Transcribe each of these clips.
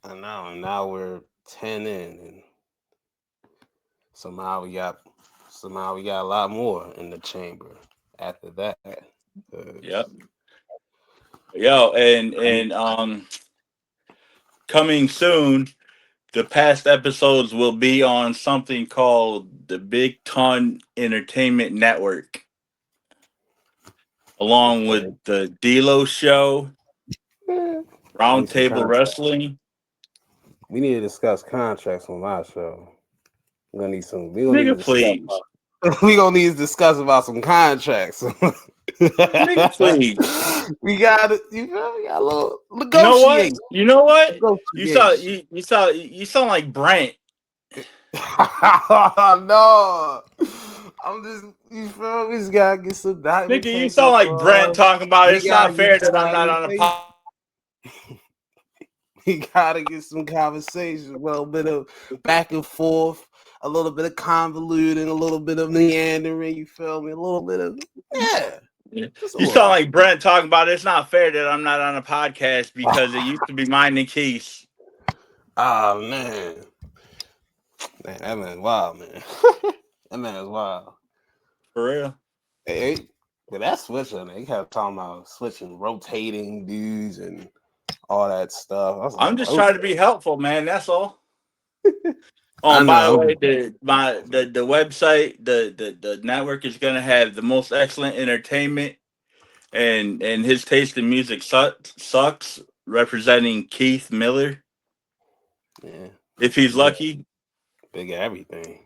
I know. And now we're 10 in, and somehow we got a lot more in the chamber after that. 'Cause Yep. Yo, and coming soon, the past episodes will be on something called the Big Ton Entertainment Network, along okay, with the D'Lo Show, we need some Roundtable contracts. Wrestling. We need to discuss contracts on my show. We're gonna need some. We're gonna need to Nigga, discuss. please. We gonna need to discuss about some contracts. Nigga, please. We got it. You feel me? We got a little You know what? negotiate. You know what? Negotiation. You sound like Brent. No, I'm just. You feel me? We just gotta get some Nigga, you documentation sound like for Brent us. talking about We it's gotta not get fair some that I'm not on a documentation. podcast. We gotta get some conversation, a little bit of back and forth, a little bit of convoluting, a little bit of meandering. You feel me? A little bit of yeah, just a You sound little. like Brent talking about it's not fair that I'm not on a podcast because it used to be mine and Keith. Oh man, that man's wild, man. That man is wild. For real. Hey, but that's switching. They kept talking about switching, rotating dudes, and all that stuff. I was I'm like, just trying to okay, be helpful, man. That's all. Oh, I and by the know. way, the website, the network is gonna have the most excellent entertainment, and his taste in music sucks, representing Keith Miller. Yeah, If he's big, lucky. big at everything.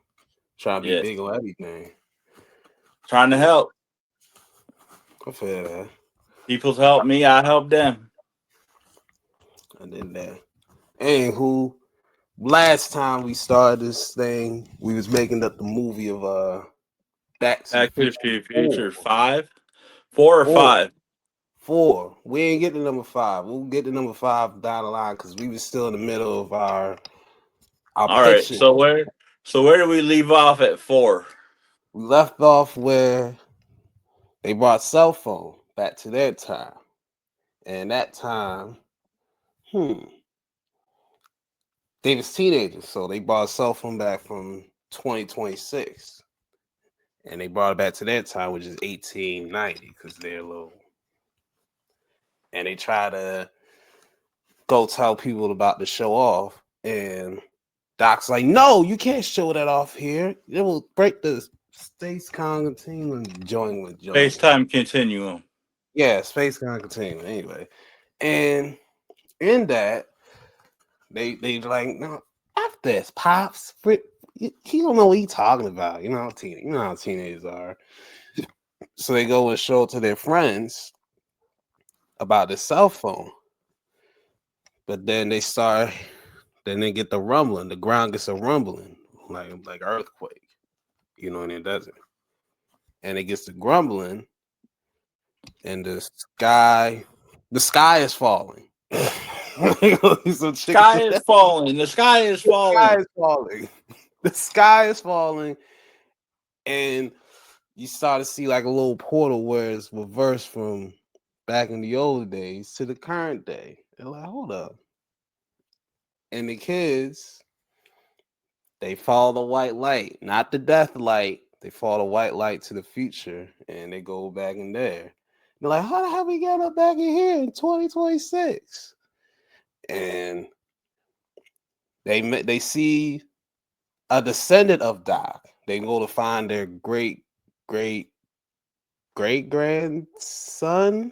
Trying to be Yeah. big on everything. Trying to help. I feel that. People's help me, I help them. I did that. Anywho, last time we started this thing, we was making up the movie of Back to the Back to Future the four. Future 5? 4 or Four. 5? Four. We ain't get to number five. We'll get to number five down the line because we was still in the middle of our All right. pitching. So where do we leave off at 4? We left off where they brought cell phone back to their time. And that time, hmm, they was teenagers, so they brought a cell phone back from 2026. And they brought it back to their time, which is 1890, because they're little. And they try to go tell people about the show off. And Doc's like, no, you can't show that off here. It will break the space continuum. Join. FaceTime Continuum. Yeah, space continuum. Anyway, and in that, they like, no, F this, pops. He don't know what he talking about. You know how teenagers are. So they go and show it to their friends about the cell phone. But then then they get the rumbling. The ground gets a rumbling, like earthquake. And it doesn't. And it gets to grumbling, and the sky is falling. Sky is falling. The sky is The sky falling. is falling. The sky is falling, and you start to see like a little portal where it's reversed from back in the old days to the current day. They're like, hold up. And the kids, they follow the white light, not the death light. They follow the white light to the future, and they go back in there. They're like, how the hell we got up back in here in 2026? And they see a descendant of Doc. They go to find their great grandson.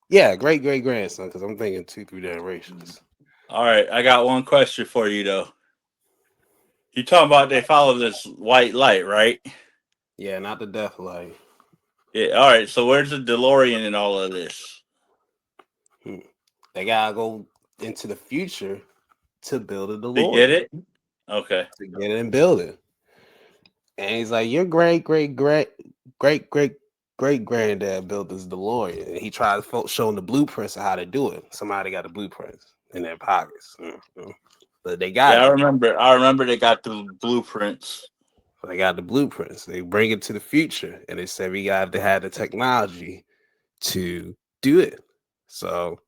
Yeah, great grandson, because I'm thinking 2-3 generations. All right. I got one question for you, though. You talking about they follow this white light, right? Yeah, not the death light. Yeah. All right. So where's the DeLorean in all of this? Hmm. They gotta go into the future to build a To get DeLorean, it? Okay. to get it and build it. And he's like, your great granddad built this DeLorean. And he tried to show him the blueprints of how to do it. Somebody got the blueprints in their pockets. But they got Yeah, I it. remember. I remember they got the blueprints. They got the blueprints. They bring it to the future. And they said we got to have the technology to do it. So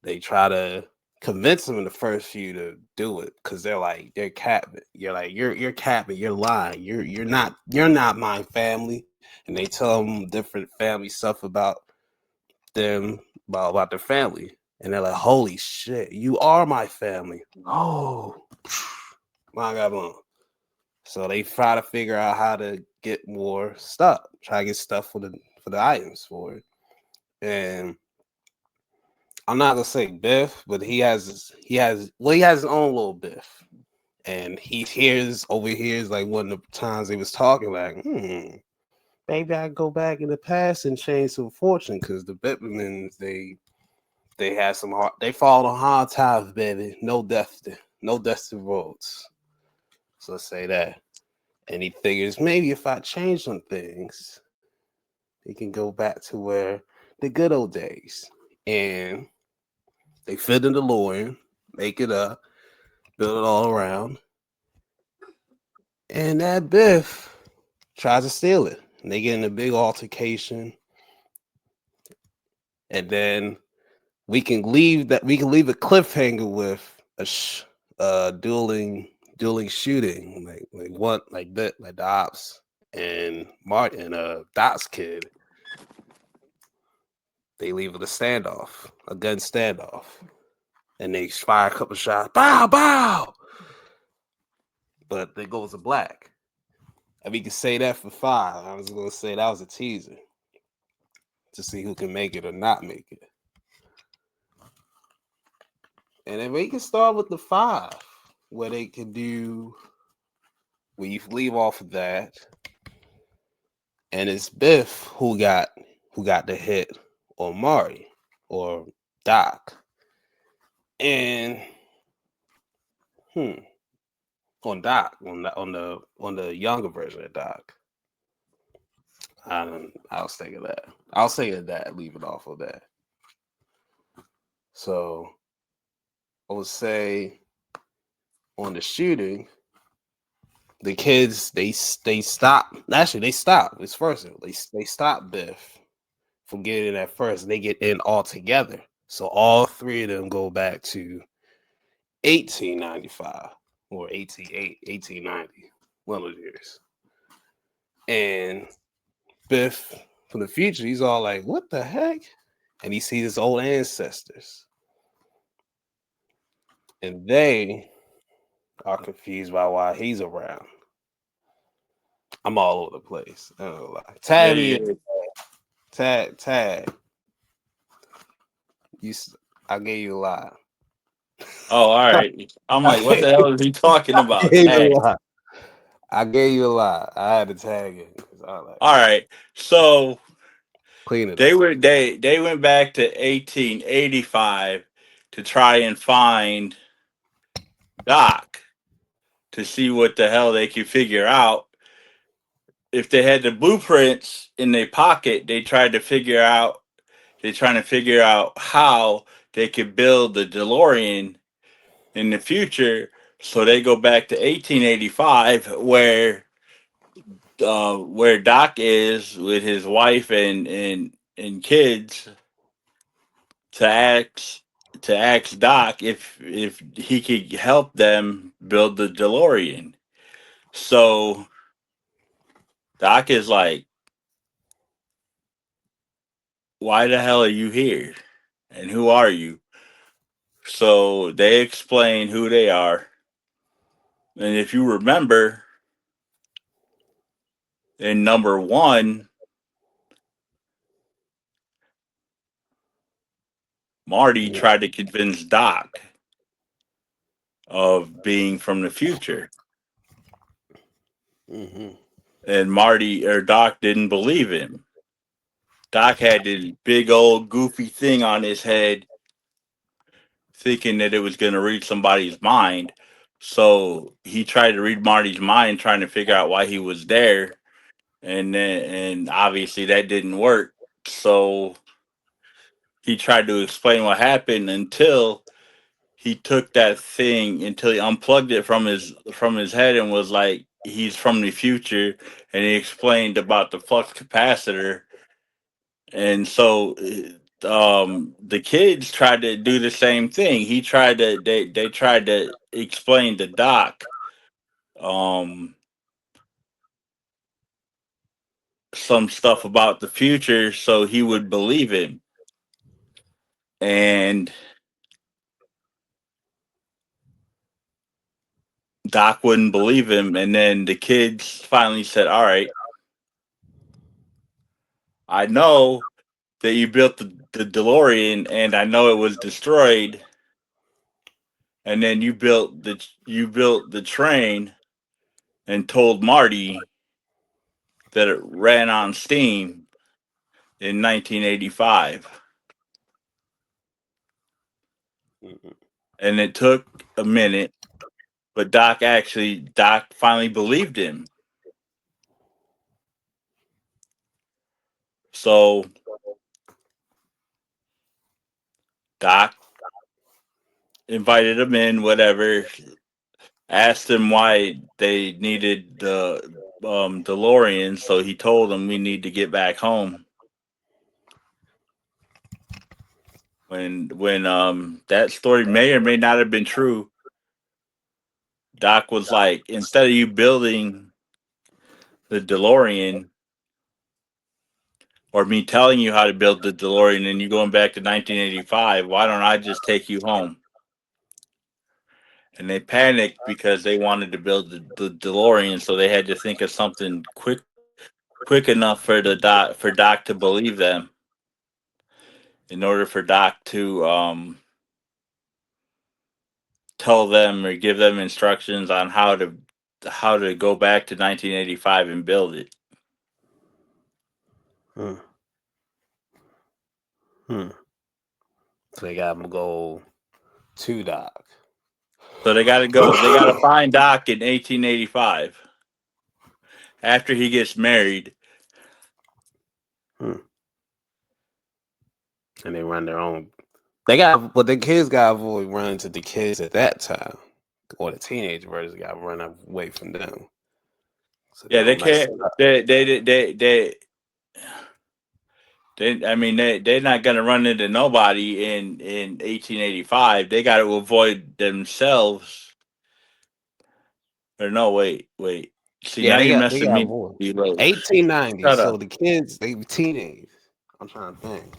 they try to convince them in the first few to do it because they're capping. You're like you're capping. You're lying. You're not my family. And they tell them different family stuff about them about their family, and they're like, "Holy shit, you are my family!" Oh, my God, so they try to figure out how to get more stuff. Try to get stuff for the items for it, and I'm not gonna say Biff, but he has his own little Biff, and he overhears like one of the times they was talking like, maybe I go back in the past and change some fortune because the Biffmans they had some hard, they fall on hard times, baby. No death to roads. So let's say that, and he figures maybe if I change some things, he can go back to where the good old days, and they fit in the DeLorean, make it up, build it all around, and that Biff tries to steal it. And they get in a big altercation, and then we can leave a cliffhanger with a dueling shooting, like the Ops and Martin, Dot's kid. They leave it a gun standoff, and they fire a couple shots, bow, bow. But it goes to black. And we can say that for 5. I was going to say that was a teaser to see who can make it or not make it. And then we can start with the 5, where they can do, where you leave off of that. And it's Biff who got the hit on Marty or Doc. And on Doc, on the younger version of Doc. I'll say that. I'll say that. Leave it off of that. So I would say on the shooting, the kids they stop. Actually, they stop. It's first. They stop Biff from getting in at first. They get in all together. So all 3 of them go back to 1895 or 1890, one of those years. And Biff from the future, he's all like, "What the heck?" And he sees his old ancestors, and they are confused by why he's around. I'm all over the place. I don't know, like, tag me in. Tag. I gave you a lie. Oh, all right. I'm like, what the hell is he talking about? I gave you a lie. I had to tag it. All right. So clean it. They went back to 1885 to try and find Doc to see what the hell they could figure out. If they had the blueprints in their pocket, they're trying to figure out how they could build the DeLorean in the future. So they go back to 1885 where Doc is with his wife and kids to ask Doc if he could help them build the DeLorean. So Doc is like, "Why the hell are you here? And who are you?" So they explain who they are. And if you remember, in number 1, Marty tried to convince Doc of being from the future. Mm-hmm. And Doc didn't believe him. Doc had this big old goofy thing on his head, thinking that it was going to read somebody's mind. So he tried to read Marty's mind, trying to figure out why he was there. And obviously that didn't work. So he tried to explain what happened until he took that thing, until he unplugged it from his head and was like, he's from the future. And he explained about the flux capacitor. And so the kids tried to do the same thing. They tried to explain to Doc um some stuff about the future so he would believe him. And Doc wouldn't believe him, and then the kids finally said, "All right, I know that you built the DeLorean, and I know it was destroyed, and then you built the train, and told Marty that it ran on steam in 1985, Mhm. and it took a minute, but Doc finally believed him. So Doc invited him in, whatever, asked him why they needed the DeLorean. So he told them we need to get back home. When that story may or may not have been true, Doc was like, instead of you building the DeLorean or me telling you how to build the DeLorean and you going back to 1985, why don't I just take you home? And they panicked because they wanted to build the DeLorean, so they had to think of something quick enough for Doc to believe them. In order for Doc to tell them or give them instructions on how to go back to 1985 and build it. Hmm. So they got to go to Doc. So they got to go. They got to find Doc in 1885 after he gets married. And they run their own. But the kids got to avoid running to the kids at that time, or the teenage version got to run away from them. So Yeah, they can't. I mean, they're not gonna run into nobody in 1885. They got to avoid themselves. Or no, wait. See, Yeah, now you're they messing got me. more. Reload. 1890. Shut So up. the kids, they teenage. I'm trying to think.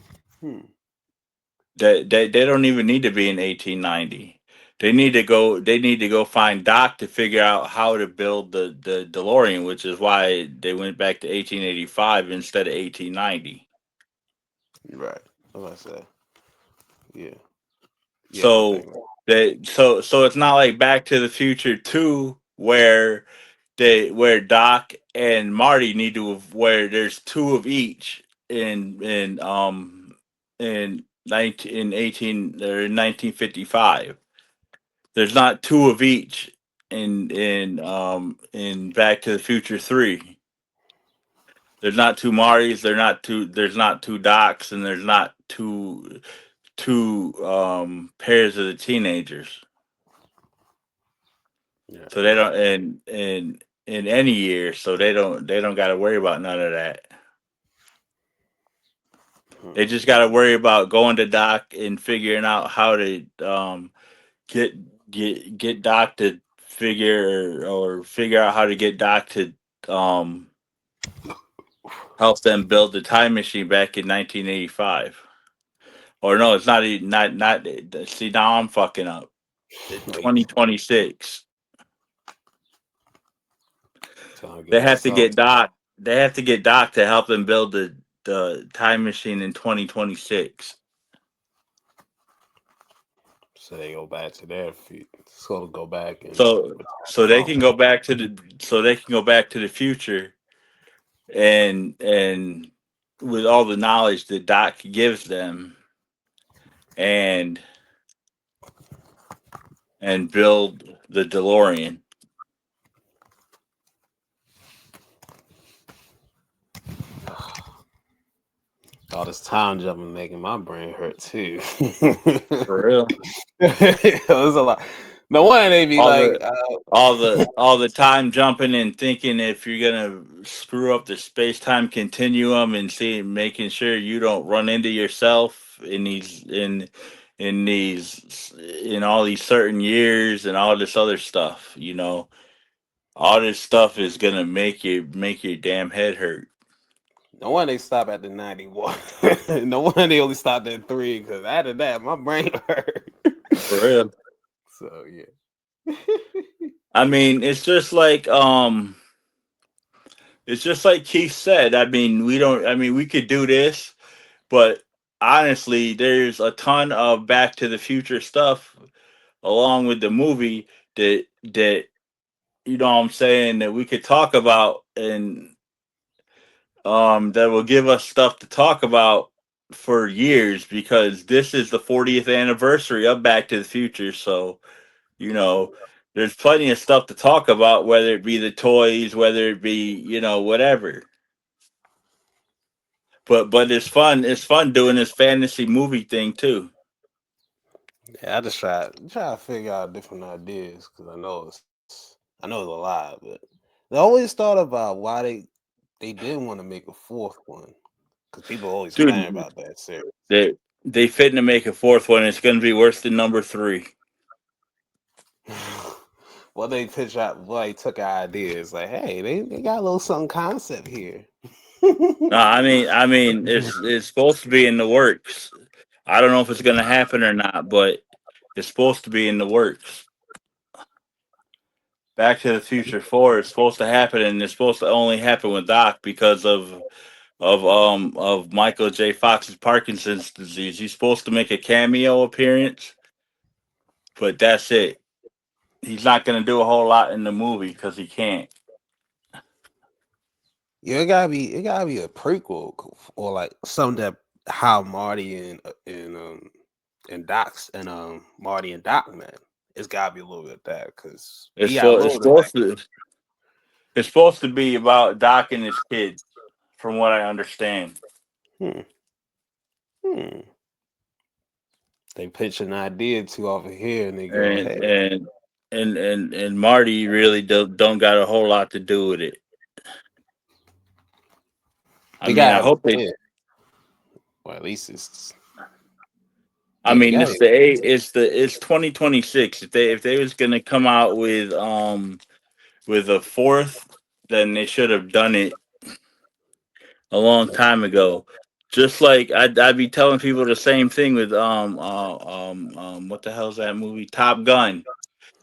They don't even need to be in 1890. They need to go. They need to go find Doc to figure out how to build the DeLorean, which is why they went back to 1885 instead of 1890. Right. What I say? Yeah. Yeah, I So think. so it's not like Back to the Future 2 where Doc and Marty need to where there's two of each in 1955. There's not two of each in Back to the Future 3. There's not two Martys, there's not two Docs, and there's not two pairs of the teenagers. Yeah. So they don't in any year, so they don't got to worry about none of that. They just got to worry about going to Doc and figuring out how to get Doc to figure out how to get Doc to um help them build the time machine back in 1985. Or no, it's not not. See, now I'm fucking up. 2026. They have to get Doc. They have to get Doc to help them build the time machine in 2026. So they go back to their feet. So go back and So they can go back to the future and with all the knowledge that Doc gives them and build the DeLorean. all this time jumping making my brain hurt too. For real. It was a lot. No one they be all like, the all the time jumping and thinking if you're gonna screw up the space time continuum and making sure you don't run into yourself in all these certain years and all this other stuff. All this stuff is gonna make your damn head hurt. no one they stop at the 91. No one they only stopped at 3 because after that, my brain hurt. For real. So yeah. I mean, it's just like Keith said. I mean, we could do this, but honestly, there's a ton of Back to the Future stuff along with the movie that what I'm saying, that we could talk about, and that will give us stuff to talk about for years, because this is the 40th anniversary of Back to the Future. So, you know, there's plenty of stuff to talk about, whether it be the toys, whether it be, whatever. But it's fun. It's fun doing this fantasy movie thing too. Yeah, I just try to figure out different ideas because I know it's a lot, but they always thought about why they didn't want to make a fourth one because people always complain Dude, about that series. they fitting to make a fourth one. It's going to be worse than number 3. Well, they pitch out, well, they took our ideas like, hey, they got a little something concept here. No, I mean, it's supposed to be in the works. I don't know if it's going to happen or not, but it's supposed to be in the works. Back to the Future 4 is supposed to happen, and it's supposed to only happen with Doc because of Michael J. Fox's Parkinson's disease. He's supposed to make a cameo appearance, but that's it. He's not going to do a whole lot in the movie because he can't. Yeah, it gotta be a prequel or like something that how Marty and Doc's and Marty and Doc met. It's gotta be a little bit of that because It's he got a supposed it's little bit like supposed to it's supposed to be about Doc and his kids, from what I understand. hmm, hmm. They pitch an idea to over here and they go, And hey, and and Marty really don't got a whole lot to do with it. I they mean, I got hope they. yeah. Well, at least it's I yeah, they mean, got it's the eight. It's 2026. If they was gonna come out with a fourth, then they should have done it a long time ago. Just like I'd be telling people the same thing with what the hell's that movie? Top Gun.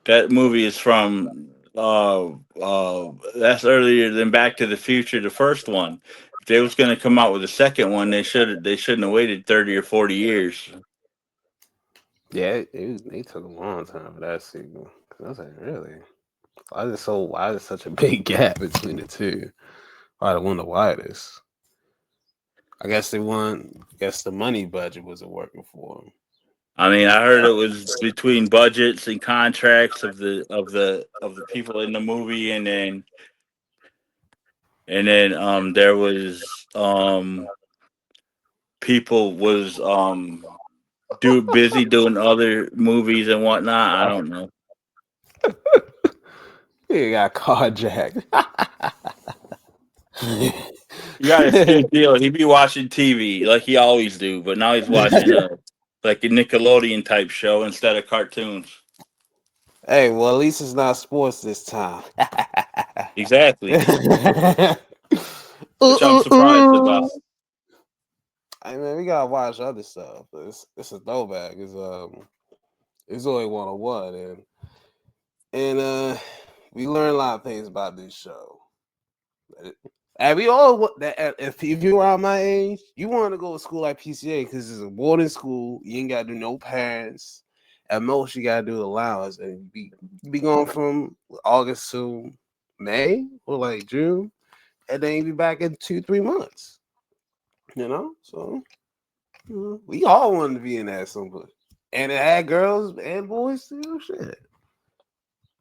That movie is from that's earlier than Back to the Future, the first one. If they was going to come out with a second one, they shouldn't have waited 30 or 40 years. yeah, they took a long time for that sequel. I was like, really? Why is there such a big gap between the two? I wonder why it is. I guess the money budget wasn't working for them. I mean, I heard it was between budgets and contracts of the people in the movie, and then there was people was busy doing other movies and whatnot. I don't know. He got carjacked. You gotta see Deal. He be watching TV like he always do, but now he's watching like a Nickelodeon type show instead of cartoons. Hey, well, at least it's not sports this time. Exactly, which I'm surprised about. Hey man, we gotta watch other stuff. It's a throwback. It's only 101, and we learn a lot of things about this show. And we all that if you're around my age, you want to go to school like PCA because it's a boarding school. You ain't got to do no parents. At most, you got to do allowance, and be going from August to May or like June, and then you be back in 2-3 months. So we all wanted to be in that some point, and it had girls and boys too. Shit, it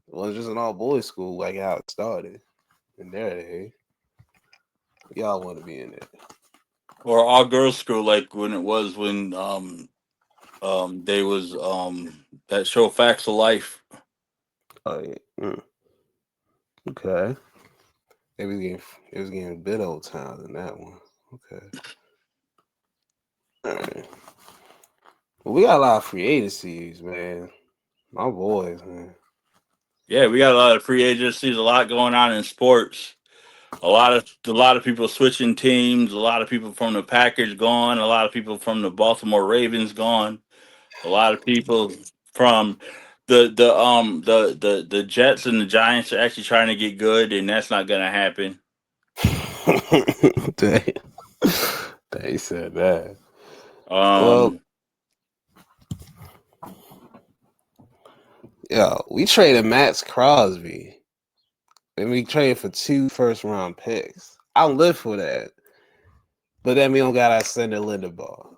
wasn't just an all boys school like how it started in their day. Y'all want to be in it. Or all girls school, like when it was when they was that show Facts of Life. Oh yeah. Okay. It was getting a bit old time than that one. Okay. All right. Well, we got a lot of free agencies, man. My boys, man. Yeah, we got a lot of free agencies, a lot going on in sports. A lot of people switching teams, a lot of people from the Packers gone, a lot of people from the Baltimore Ravens gone, a lot of people from the Jets and the Giants are actually trying to get good, and that's not gonna happen. they, they said that. Well, Um, yo, we traded Max Crosby, and we traded for 2 first-round picks. I'll live for that. But then we don't got our center Lindebaugh,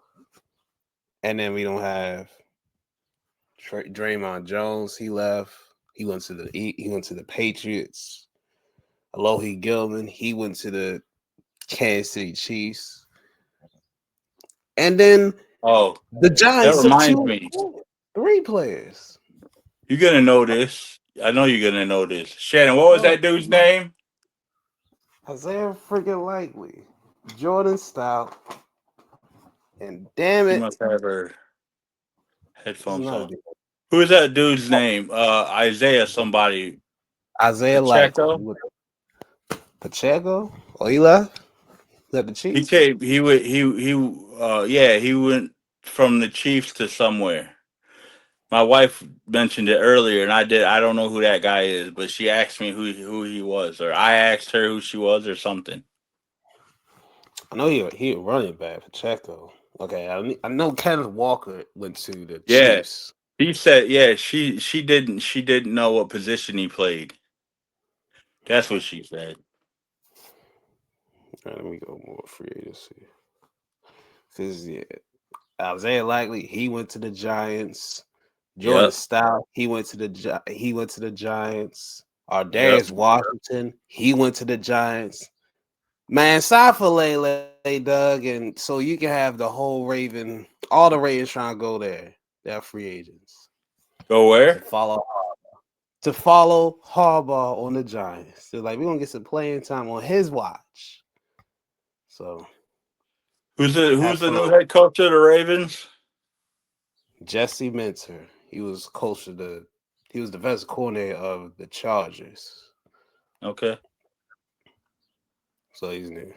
and then we don't have Draymond Jones. He left. He went to the Patriots. Alohi Gilman. He went to the Kansas City Chiefs. And then oh, the that Giants took reminds me. 3 players. You're gonna know this. I know you're gonna know this. Shannon, what was that dude's name? Isaiah freaking Likely, Jordan Stout, and damn She it, must have her this is headphones another on. dude. Who is that dude's name? Isaiah somebody. Isaiah Likely. Pacheco? Pacheco? Oh, he left? Left the He Chiefs? came. He went from the Chiefs to somewhere. My wife mentioned it earlier, and I don't know who that guy is, but she asked me who he was, or I asked her who she was, or something. I know he a running back, Pacheco. Okay, I know Kenneth Walker went to the Yeah, Chiefs. he said. Yeah, she didn't know what position he played. That's what she said. All right, let me go more free agency. Because yeah, Isaiah Likely, he went to the Giants. Jordan Yep. Stout, he went to the Giants. Yep. Darius Washington, he went to the Giants. Man, sign for Lele, Doug, and so you can have the whole all the Ravens trying to go there. They're free agents Go to where? follow Harbaugh on the Giants. They're like, we're gonna get some playing time on his watch. So Who's have the fun. new head coach of the Ravens? Jesse Minter. He was the best coordinator of the Chargers. Okay. So he's new.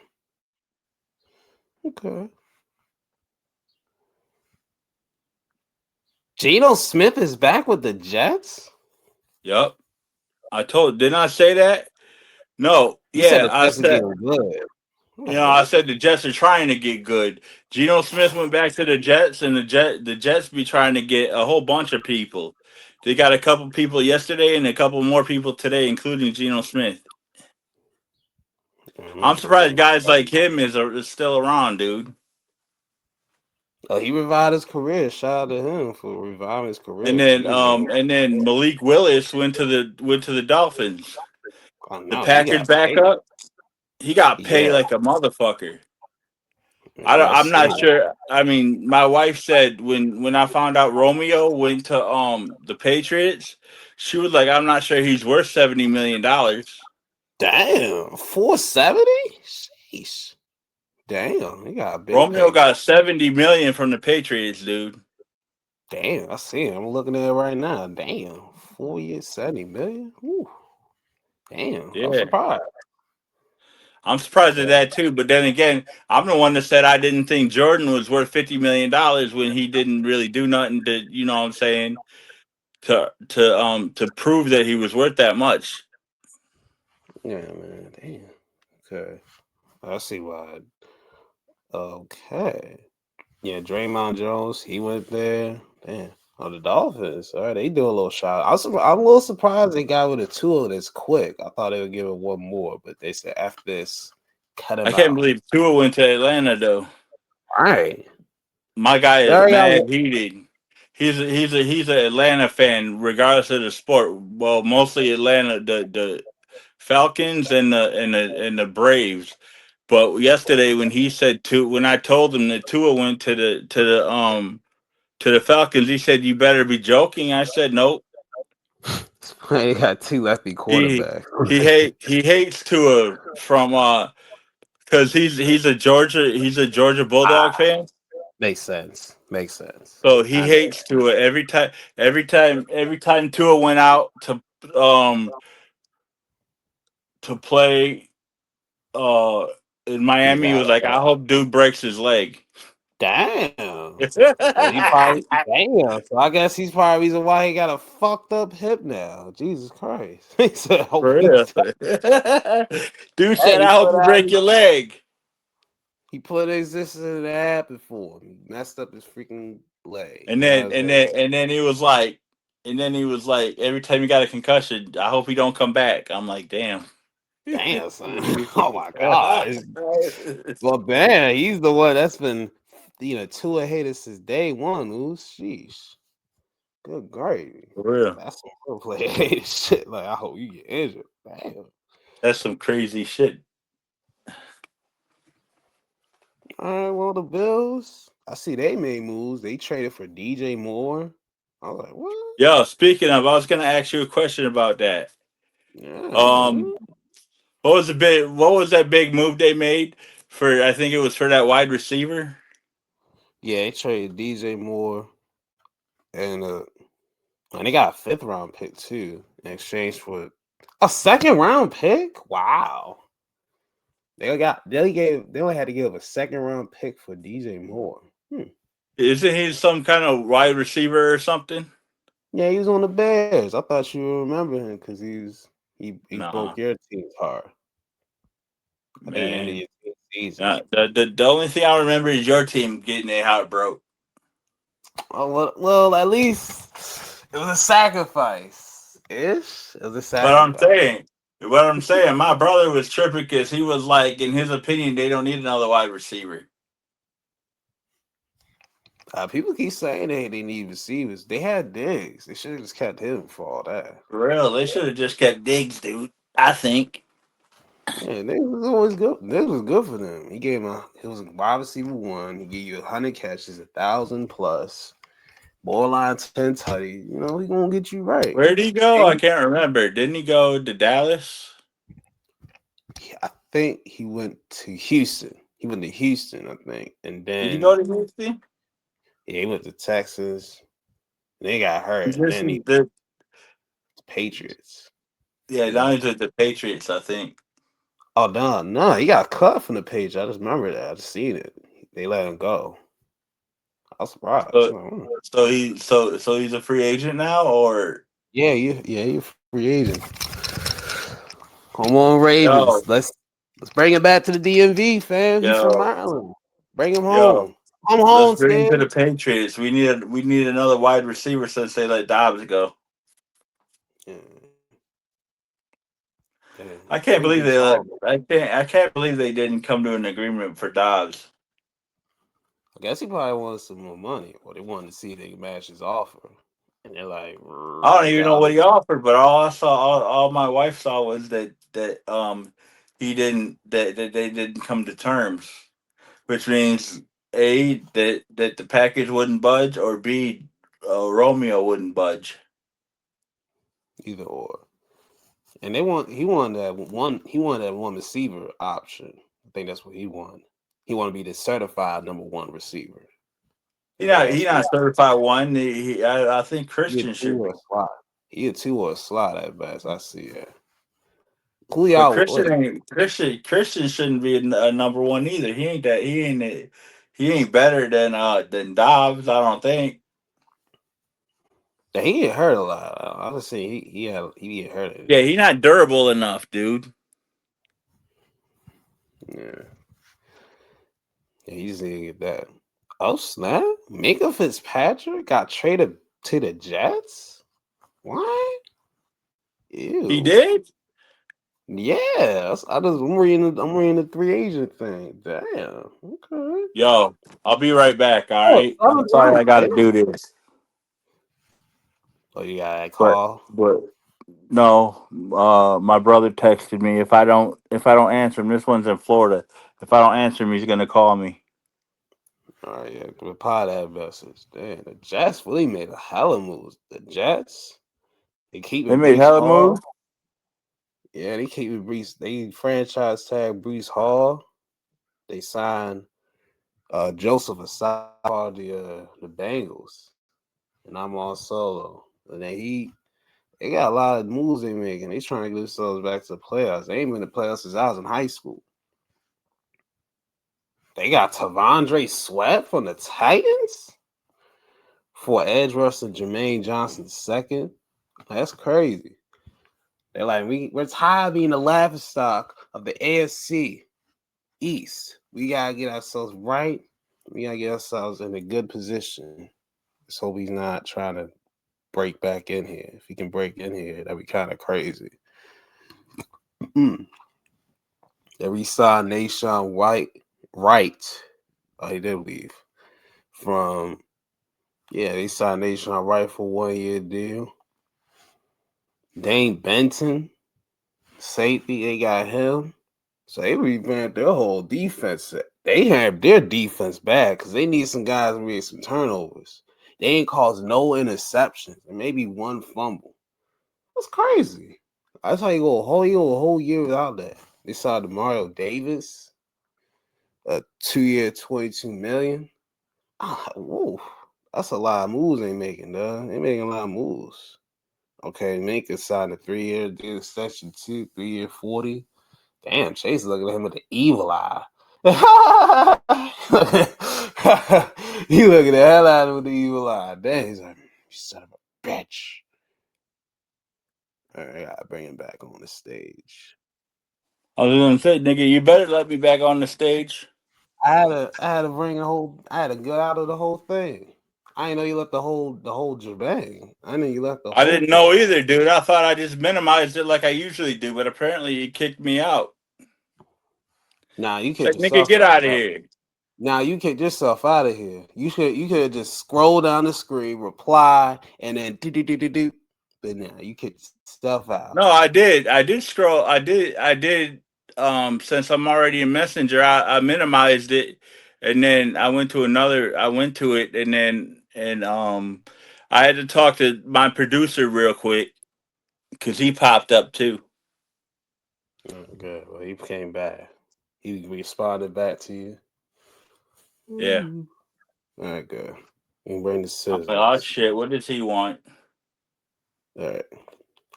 Okay. Geno Smith is back with the Jets? Yep. Didn't I say that? No. You said Yeah, the I Jets are said. getting good. I said the Jets are trying to get good. Geno Smith went back to the Jets, and the Jets be trying to get a whole bunch of people. They got a couple people yesterday, and a couple more people today, including Geno Smith. I'm surprised guys like him is still around, dude. Oh, he revived his career. Shout out to him for reviving his And career. then Jeez, man. Malik Willis went to the Dolphins. Oh The no, he Packers got back paid. up. He got paid Yeah, like a motherfucker. I I'm see. not sure. I mean, my wife said when I found out Romeo went to the Patriots, she was like, "I'm not sure he's worth $70 million." Damn, 470. Sheesh. Damn, he got a big Romeo payday. got 70 million from the Patriots, dude. Damn, I see him. I'm looking at it right now. Damn, 4 years, 70 million. Ooh. Damn, I'm Yeah, surprised. I'm surprised at that too. But then again, I'm the one that said I didn't think Jordan was worth $50 million when he didn't really do nothing to, you know what I'm saying, to prove that he was worth that much. Yeah, man. Damn. Okay, I see why. Okay. Yeah, Draymond Jones, he went there. Damn. Oh, the Dolphins. All right, they do a little shot. I'm a little surprised they got with a tool that's quick. I thought they would give it one more, but they said after this, cut I him can't out. believe Tua went to Atlanta though. All right. My guy They is already got mad heated. He's an Atlanta fan, regardless of the sport. Well, mostly Atlanta, the Falcons and the Braves. But yesterday when I told him that Tua went to the Falcons, he said, "You better be joking." I said, "Nope." They got two lefty He quarterbacks. he hates Tua from because he's a Georgia Bulldog fan. Makes sense. Makes sense. So he I know. hates Tua every time Tua went out um to play uh in He's Miami. He out. was like, I hope dude breaks his leg. Damn. So he probably damn. So I guess he's probably the reason why he got a fucked up hip now. Jesus Christ. He said, "Hope For he real. die." Dude Hey, said, I hope you break your leg. he put existence in the app before. He messed up his freaking leg. And Might then as and well. then and then he was like every time he got a concussion, I hope he don't come back. I'm like, damn. Damn, son. Oh my god. Well, man, he's the one that's been, Tua hated since day one. Ooh, sheesh. Good gravy. For real. That's some real play hated shit. Like, I hope you get injured. Damn. That's some crazy shit. All right, well, the Bills, I see they made moves. They traded for DJ Moore. I was like, what? Yo, speaking of, I was gonna ask you a question about that. Yeah, Um, man. what was that big move they made for? I think it was for that wide receiver. Yeah, they traded DJ Moore and they got a 5th-round pick too in exchange for a 2nd-round pick. Wow. They only had to give a 2nd-round pick for DJ Moore. Isn't he some kind of wide receiver or something? Yeah, he was on the Bears. I thought you would remember him because he Nah, broke your team's heart. I think the end of man. your team's season. The only thing I remember is your team getting their heart broke. Oh well, at least it was a sacrifice. Ish. It was a But sacrifice. what I'm saying, my brother was tripping because he was like, in his opinion, they don't need another wide receiver. People keep saying they need receivers. They had Diggs. They should have just kept him for all that. For real, they should have just kept Diggs, dude. I think. Yeah, Diggs was always good. Diggs was good for them. He was a wide receiver 1. He gave you 100 catches, 1,000 plus, borderline 10 tutties. He gonna get you right. Where did he go? I And can't remember. Didn't he go to Dallas? I think he went to Houston. He went to Houston, I think, and Did he then go to Houston? yeah, he went to Texas. And they got hurt, and This then is he the Patriots. Yeah, Yeah. now he's with the Patriots, I think. Oh no, he got cut from the page. I just remember that. I just seen it. They let him go. I was surprised. I was So, like, so he's a free agent now, or you're a free agent. Come on, Ravens. yo, Let's bring him back to the DMV, fam. He's from yo, Maryland. Bring him yo. home. Come Let's home, bring him to Stan. the Patriots. We need another wide receiver since they let Dobbs go. Yeah. Yeah. I can't He believe be they let. tall. I can't believe they didn't come to an agreement for Dobbs. I guess he probably wanted some more money, or they wanted to see if they could match his offer. And they're like, I don't we even got know all what this. he offered, but all my wife saw was that he didn't that they didn't come to terms, which means A, that the package wouldn't budge, or B, Romeo wouldn't budge. Either or. And he wanted that one receiver option. I think that's what he wanted. He wanted to be the certified number 1 receiver. He I think not he that's what not certified one. I think he a Christian 2 should or be, a slot. He a 2 or a slot at best. I see that. but Julio, Christian shouldn't be a number one either. He ain't better than Dobbs. I don't think. he get hurt a lot. I was saying he get hurt. Yeah, he's not durable enough, dude. Yeah. Yeah, he just didn't get that. Oh snap! Minka Fitzpatrick got traded to the Jets. What? He Ew. did. Yeah, I'm reading the free agent thing. Damn. Okay. Yo, I'll be right back. All Oh, right. I'm Southern sorry, I got to Alabama. do this, Oh, you got that but call? but no. My brother texted me. If I don't answer him, this one's in Florida. If I don't answer him, he's gonna call me. All right, yeah. Reply that message. Damn, the Jets really made a hella moves. The Jets. They keep They it made Brees hella Hall. moves. Yeah, they keep it Brees. They franchise tag Brees Hall. They signed Joseph Asai for the Bengals, and I'm all solo. And then they got a lot of moves they making. They trying to get themselves back to the playoffs. They ain't been in the playoffs since I was in high school. They got Tavondre Sweat from the Titans for edge rusher Jermaine Johnson II. That's crazy. They're like, we're tired of being the laughing stock of the AFC East. We gotta get ourselves right. We gotta get ourselves in a good position. Let's hope he's not trying to break back in here. If he can break in here, that'd be kind of crazy. They re-signed Nahshon Wright. Oh, he did leave. They signed Nahshon Wright for 1 year deal. Dane Benton, safety, they got him. So they revamped their whole defense. They have their defense back because they need some guys to make some turnovers. They ain't caused no interceptions and maybe one fumble. That's crazy. That's how you go a whole year without that. They signed Mario Davis, a 2-year, $22 million. Whoa, that's a lot of moves they making, dog. They making a lot of moves. Okay, Minka signed a 3-year deal, extension 3-year, 40. Damn, Chase is looking at him with the evil eye. He looking the hell out of him with the evil eye. Damn, he's like, you son of a bitch. All right, I gotta bring him back on the stage. I was gonna say, nigga, you better let me back on the stage. I had to bring I had to get out of the whole thing. I didn't know you left the whole shebang. I knew you left the whole I didn't know thing. either, dude. I thought I just minimized it like I usually do, but apparently you kicked me out. Nah, you It's like, kicked nigga, yourself get out, out of bro. here. Now you kicked yourself out of here. You could just scroll down the screen, reply, and then do. But now you kicked stuff out. No, I did. I did scroll. I did. Since I'm already a messenger, I minimized it, and then I went to another. I went to it, and then I had to talk to my producer real quick because he popped up too. Good. Well, he came back. He responded back to you. Yeah. All right, good. You can bring the I'm like, oh scissors. shit, what does he want? All right.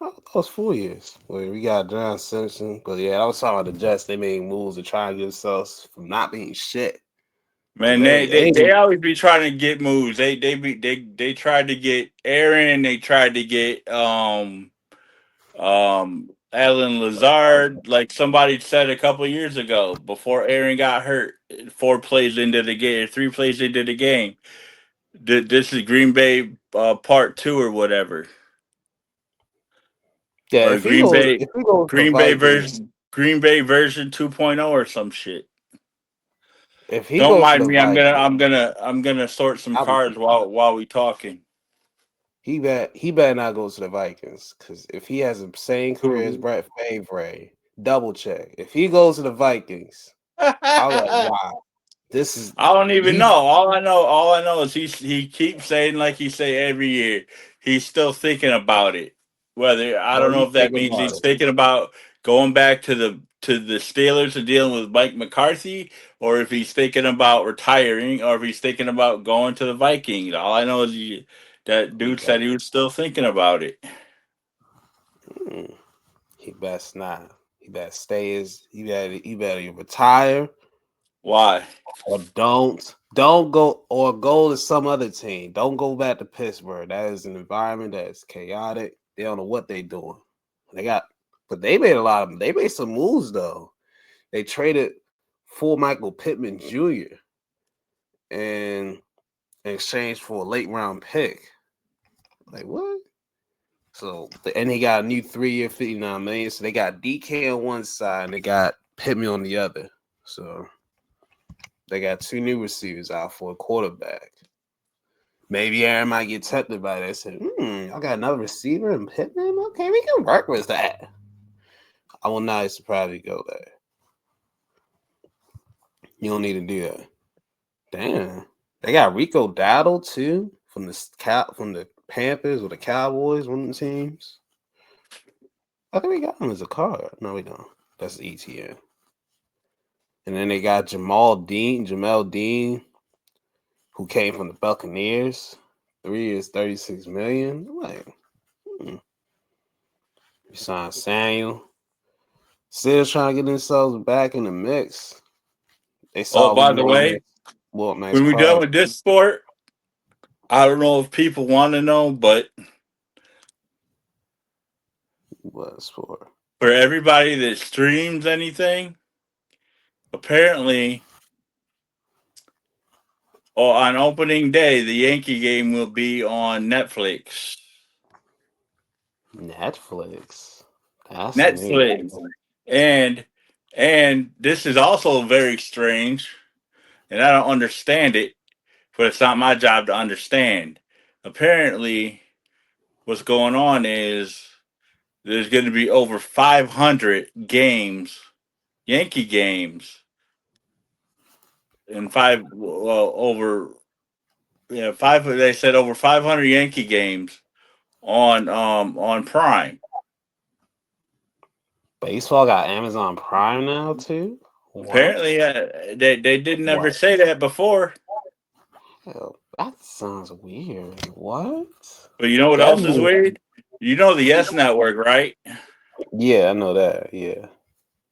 Oh, that was 4 years. Well, we got John Simpson, but yeah, I was talking about the Jets. They made moves to try and get themselves from not being shit. Man, they always be trying to get moves. They tried to get Aaron. They tried to get Alan Lazard, like somebody said a couple years ago, before Aaron got hurt, 4 plays into the game, 3 plays into the game. This is Green Bay part 2 or whatever, Yeah, or if he goes to the Vikings, Green Bay version 2.0 or some shit. if he Don't goes to mind the me. Vikings, I'm gonna sort some I'll be cards while we talking. he better not go to the Vikings because if he has the same career as Brett Favre, double check. If he goes to the Vikings, I'm like, wow, this is I don't even know. he's All I know is he keeps saying, like he say every year, he's still thinking about it. Whether I don't know he's if that thinking means about he's it. thinking about going back to the Steelers and dealing with Mike McCarthy, or if he's thinking about retiring, or if he's thinking about going to the Vikings. All I know is that He dude said better, he was still thinking about it. he best not. He better stay he better retire Why? or don't go to some other team. Don't go back to Pittsburgh. That is an environment that is chaotic. They don't know what they're doing. But they made some moves though. They traded for Michael Pittman Jr. in exchange for a late round pick. Like what? So and he got a new 3-year, $59 million. So they got DK on one side and they got Pittman on the other. So they got 2 new receivers out for a quarterback. Maybe Aaron might get tempted by that. Say, I got another receiver in Pittman. Okay, we can work with that. I will not surprise you go there. You don't need to do that. Damn, they got Rico Dowdle too from the Panthers or the Cowboys, one of the teams. I think we got him as a card. No, we don't. That's ETN. And then they got Jamel Dean, who came from the Buccaneers. 3 years, $36 million. I'm like, we signed Samuel. Still trying to get themselves back in the mix. They Oh, saw by the way, nice when we're done crowd. with this sport, I don't know if people want to know, but What sport? for everybody that streams anything, apparently, on opening day, the Yankee game will be on Netflix. Netflix. That's Netflix. new. And this is also very strange, and I don't understand it, but it's not my job to understand. Apparently, what's going on is there's going to be over 500 games, Yankee games, and they said over 500 Yankee games on Prime. Baseball got Amazon Prime now too. What? Apparently, they didn't ever What? say that before. Hell, that sounds weird. What? But you know what That else is means, weird? You know the Yes Network, right? yeah, I know that. Yeah.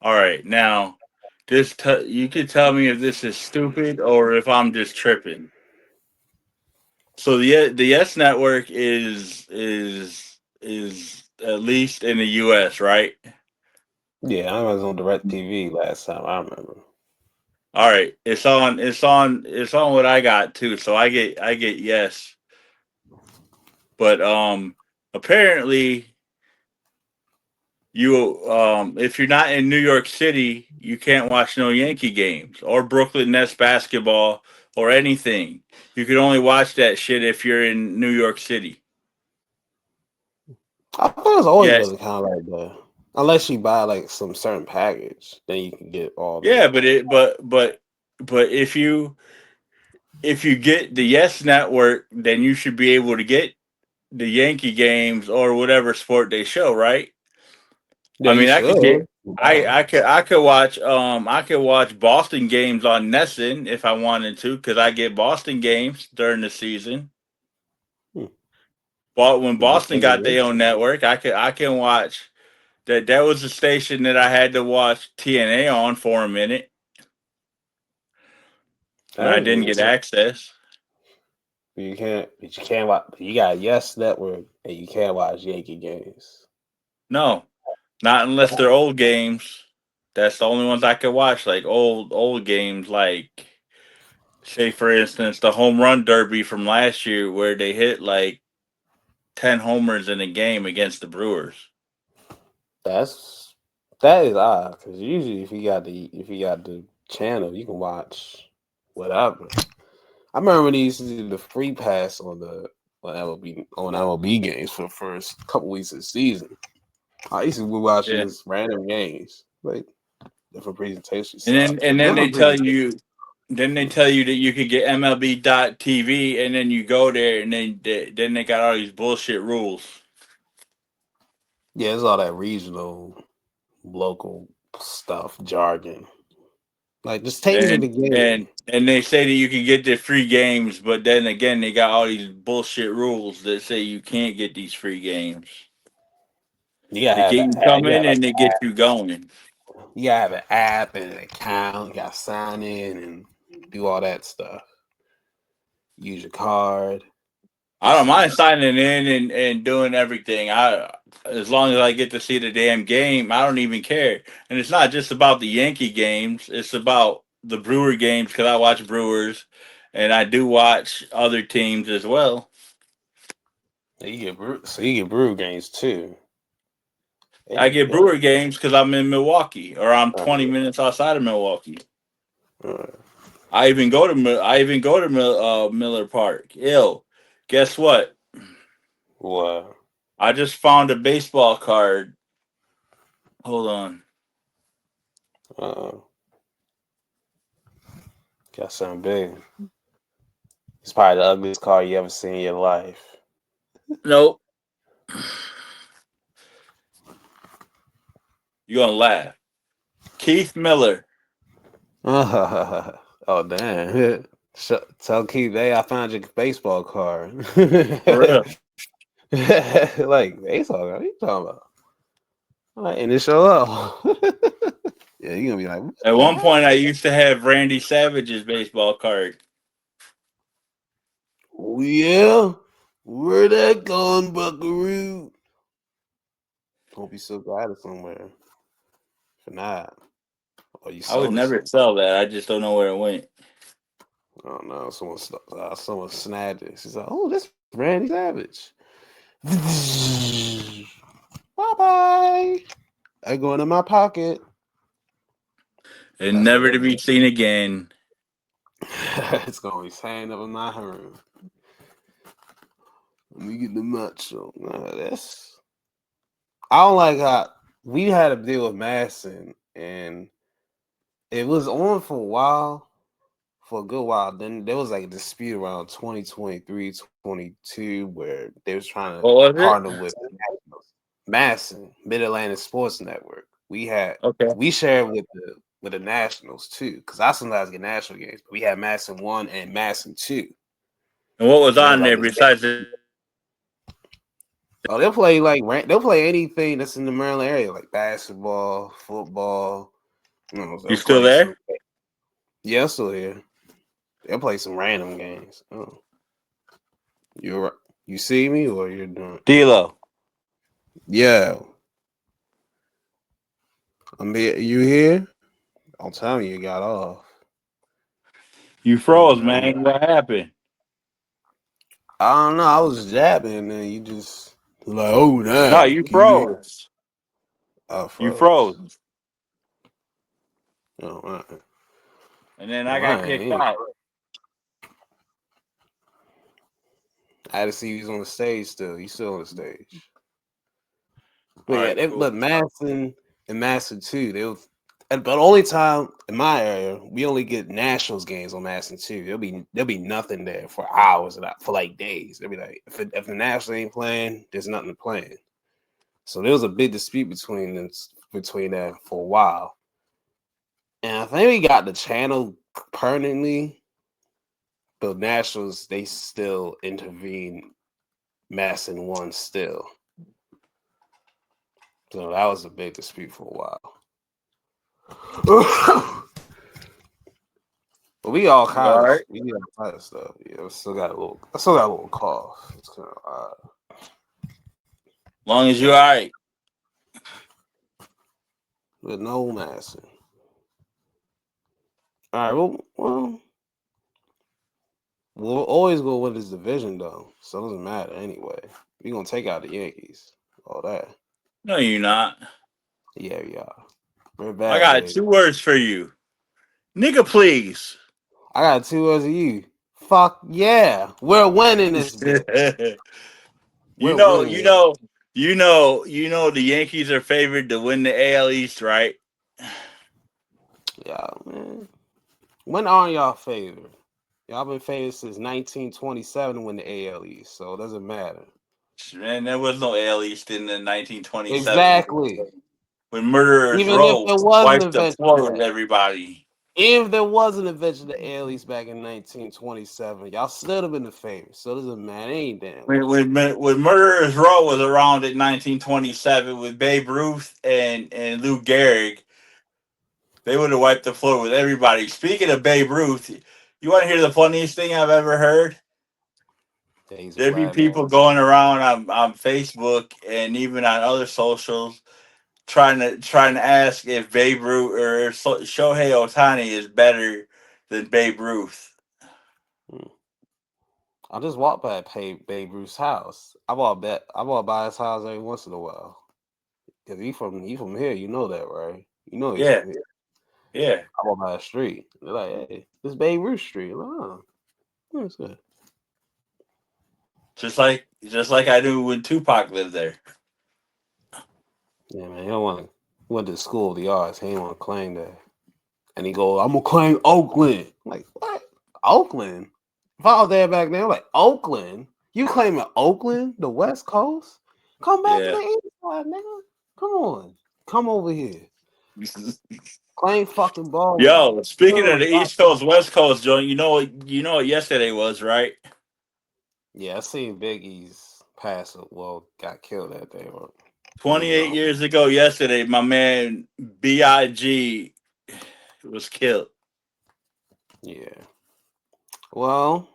All right, now you could tell me if this is stupid or if I'm just tripping. So the Yes Network is at least in the U.S., right? Yeah, I was on Direct TV last time. I remember. All right, it's on what I got too. So I get Yes, but apparently if you're not in New York City, you can't watch no Yankee games or Brooklyn Nets basketball or anything. You can only watch that shit if you're in New York City. I thought it's always Yes. been kind of like the unless you buy like some certain package, then you can get all the. Yeah, but if you get the Yes Network, then you should be able to get the Yankee games or whatever sport they show, right? Yeah, I you mean, I could should. get I could watch Boston games on Nesson if I wanted to because I get Boston games during the season. Hmm. But when You just Boston think it got is? their own network, I can watch that. That was the station that I had to watch TNA on for a minute when I That's didn't weird. get access. But you can't watch. You got Yes Network, and you can't watch Yankee games. No, not unless they're old games. That's the only ones I could watch, like old games, like say for instance the home run derby from last year where they hit like 10 homers in a game against the Brewers. That is odd because usually if you got the channel, you can watch whatever. I remember when they used to do the free pass on MLB games for the first couple weeks of the season. I used to be watching Yeah. this random games, like different presentations. And then and then they Different tell presentations. you that you could get MLB.TV and then you go there and then they got all these bullshit rules. Yeah, it's all that regional, local stuff, jargon. Like just take me to the And game. and they say that you can get the free games, but then again they got all these bullshit rules that say you can't get these free games. You gotta They have get an you app. You coming gotta, and they get you going. you gotta have an app and an account. You gotta sign in and do all that stuff. Use your card. I don't See, mind signing in and doing everything. As long as I get to see the damn game, I don't even care. And it's not just about the Yankee games; it's about the Brewer games because I watch Brewers, and I do watch other teams as well. you get brew games too. I Hey, get yeah. Brewer games because I'm in Milwaukee or I'm Uh, 20 minutes outside of Milwaukee. uh, I even go to Miller Park. Ew. Guess what? what? I just found a baseball card. Hold on. Uh, got something big. It's probably the ugliest car you ever seen in your life. Nope. You're gonna laugh. Keith Miller. Oh damn! Tell Keith, hey, I found your baseball card. For real. Like baseball card? What are you talking about? Like, and it show up. Yeah, you gonna be like, what At the one heck? point, I used to have Randy Savage's baseball card. Oh yeah, where that gone, Buckaroo? Hope you still got it somewhere. For not, or you I would sold it. never sell that. I just don't know where it went. I don't know. Someone snagged it. She's like, oh, that's Randy Savage. Bye bye. I go into my pocket. And That's what never to it be seen again. It's gonna be hanging up in my room. Let me get the macho. That's I don't like how we had to deal with Madison, and it was on for a while, for a good while. Then there was like a dispute around 2023, 22, where they was trying to What was it? partner with Madison, Mid Atlantic Sports Network. Okay. We shared with the Nationals too, because I sometimes get national games. But we had Madison 1 and Madison 2. And what was And there was on like there this. besides the Oh, they'll play anything that's in the Maryland area, like basketball, football. You They'll still play some. there? Yeah, I'm still here. They'll play some random games. Oh, you see me or you're doing? D-Lo. Yeah, I'm here. You here? I'm telling you, got off. You froze, man. What happened? I don't know. I was jabbing, and then you just like, oh, No, damn. you Can you? froze. I You froze. froze. Oh, all right. And then I Well, got kicked out. I had to see he's on the stage still. He's still on the stage. But All yeah, right, cool. but Madison and Madison too. But the only time in my area we only get Nationals games on Madison too. There'll be nothing there for hours and for like days. They'll be like, if the Nationals ain't playing, there's nothing playing. So there was a big dispute between that for a while, and I think we got the channel permanently. But Nationals they still intervene. Madison 1 still. So that was a big dispute for a while. But we all kinds All of right. we did all kinds of stuff. Yeah, I still got a little cough. It's kind of odd. Long as you all right. With no Madison. All right, we'll always go win this division though, so it doesn't matter anyway. We're gonna take out the Yankees. All that. No, you're not. Yeah, we are. We're I back, got baby. 2 words for you. Nigga, please. I got 2 words of you. Fuck yeah. We're winning this bitch. You We're know, winning you it. know, you know, you know the Yankees are favored to win the AL East, right? Yeah, man. When are y'all favored? Y'all been favored since 1927 when the AL East, so it doesn't matter. Man, there was no AL East in the 1927 Exactly. when Murderers Even if Row there wasn't wiped a the veteran, floor with everybody. if there wasn't a veteran the AL East back in 1927, y'all still have been the favorite. So it doesn't matter. It ain't damn. When Murderers Row was around in 1927 with Babe Ruth and Lou Gehrig, they would have wiped the floor with everybody. Speaking of Babe Ruth, you want to hear the funniest thing I've ever heard? Yeah, he's a There'd be black man. people going around on Facebook and even on other socials trying to ask if Babe Ruth or Shohei Ohtani is better than Babe Ruth. I just walked by Babe Ruth's house. I walk by his house every once in a while. Cause he from here, you know that, right? You know he's Yeah, from here. yeah. I walk by the street. They're like, hey, this Babe Ruth Street. I'm like, oh, that's good. Just like I knew when Tupac lived there. Yeah, man, he went to school of the arts. He didn't want to claim that. And he go, I'm gonna claim Oakland. I'm like, what? Oakland? If I was there back then, I'm like, Oakland? You claiming Oakland, the West Coast? Come back to Yeah. the east side, nigga. Come on. Come over here. Playing fucking ball with me. Yo, speaking of No, the stop. East Coast West Coast joint, you know what yesterday was, right? Yeah, I seen Biggie's pass. Well, got killed that day. Or moving 28 on. years ago yesterday, my man B.I.G. was killed. Yeah. Well,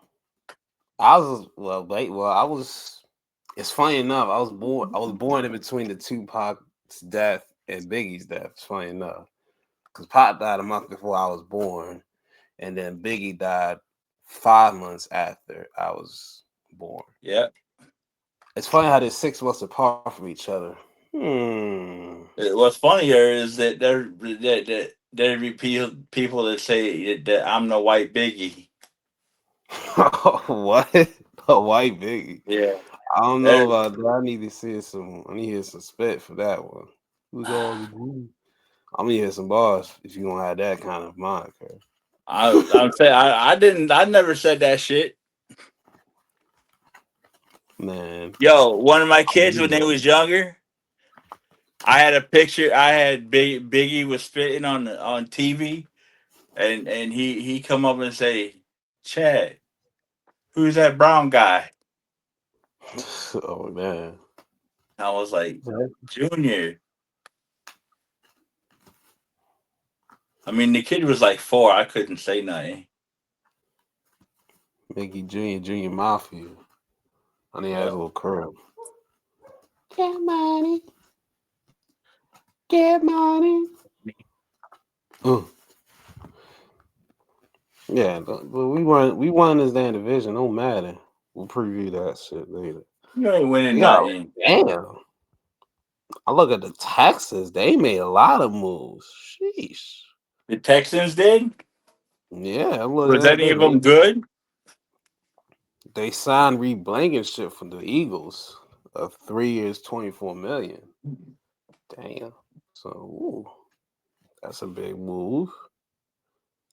I was well. Wait. Well, I was. It's funny enough. I was born. I was born in between the Tupac's death and Biggie's death. It's funny enough because Pac died a month before I was born, and then Biggie died 5 months after I was born. Yeah. It's funny how they're 6 months apart from each other. What's funnier is that there be people that say that I'm the white Biggie. What? A white Biggie? Yeah. I don't know about that. I need to see some. I need to hear some spit for that one. Who's all the Biggie? I'm gonna hear some bars if you don't have that kind of moniker. I'm saying I never said that shit. Man, Yo, one of my I kids when believe they it. was younger, I had a picture. I had Biggie was spitting on TV, and he come up and say, "Chad, who's that brown guy?" Oh man. And I was like, "Junior." I mean, the kid was like 4. I couldn't say nothing. Mickey Junior Mafia. And he has Yeah. a little curl. Get money. Get money. Yeah, but we won this damn division. Don't matter. We'll preview that shit later. You ain't winning Yeah, nothing. damn. I look at the Texans. They made a lot of moves. Sheesh. The Texans did. Yeah, look Was at any that. of them good? They signed Reed Blankenship from the Eagles of 3 years, $24 million. Damn. So that's a big move.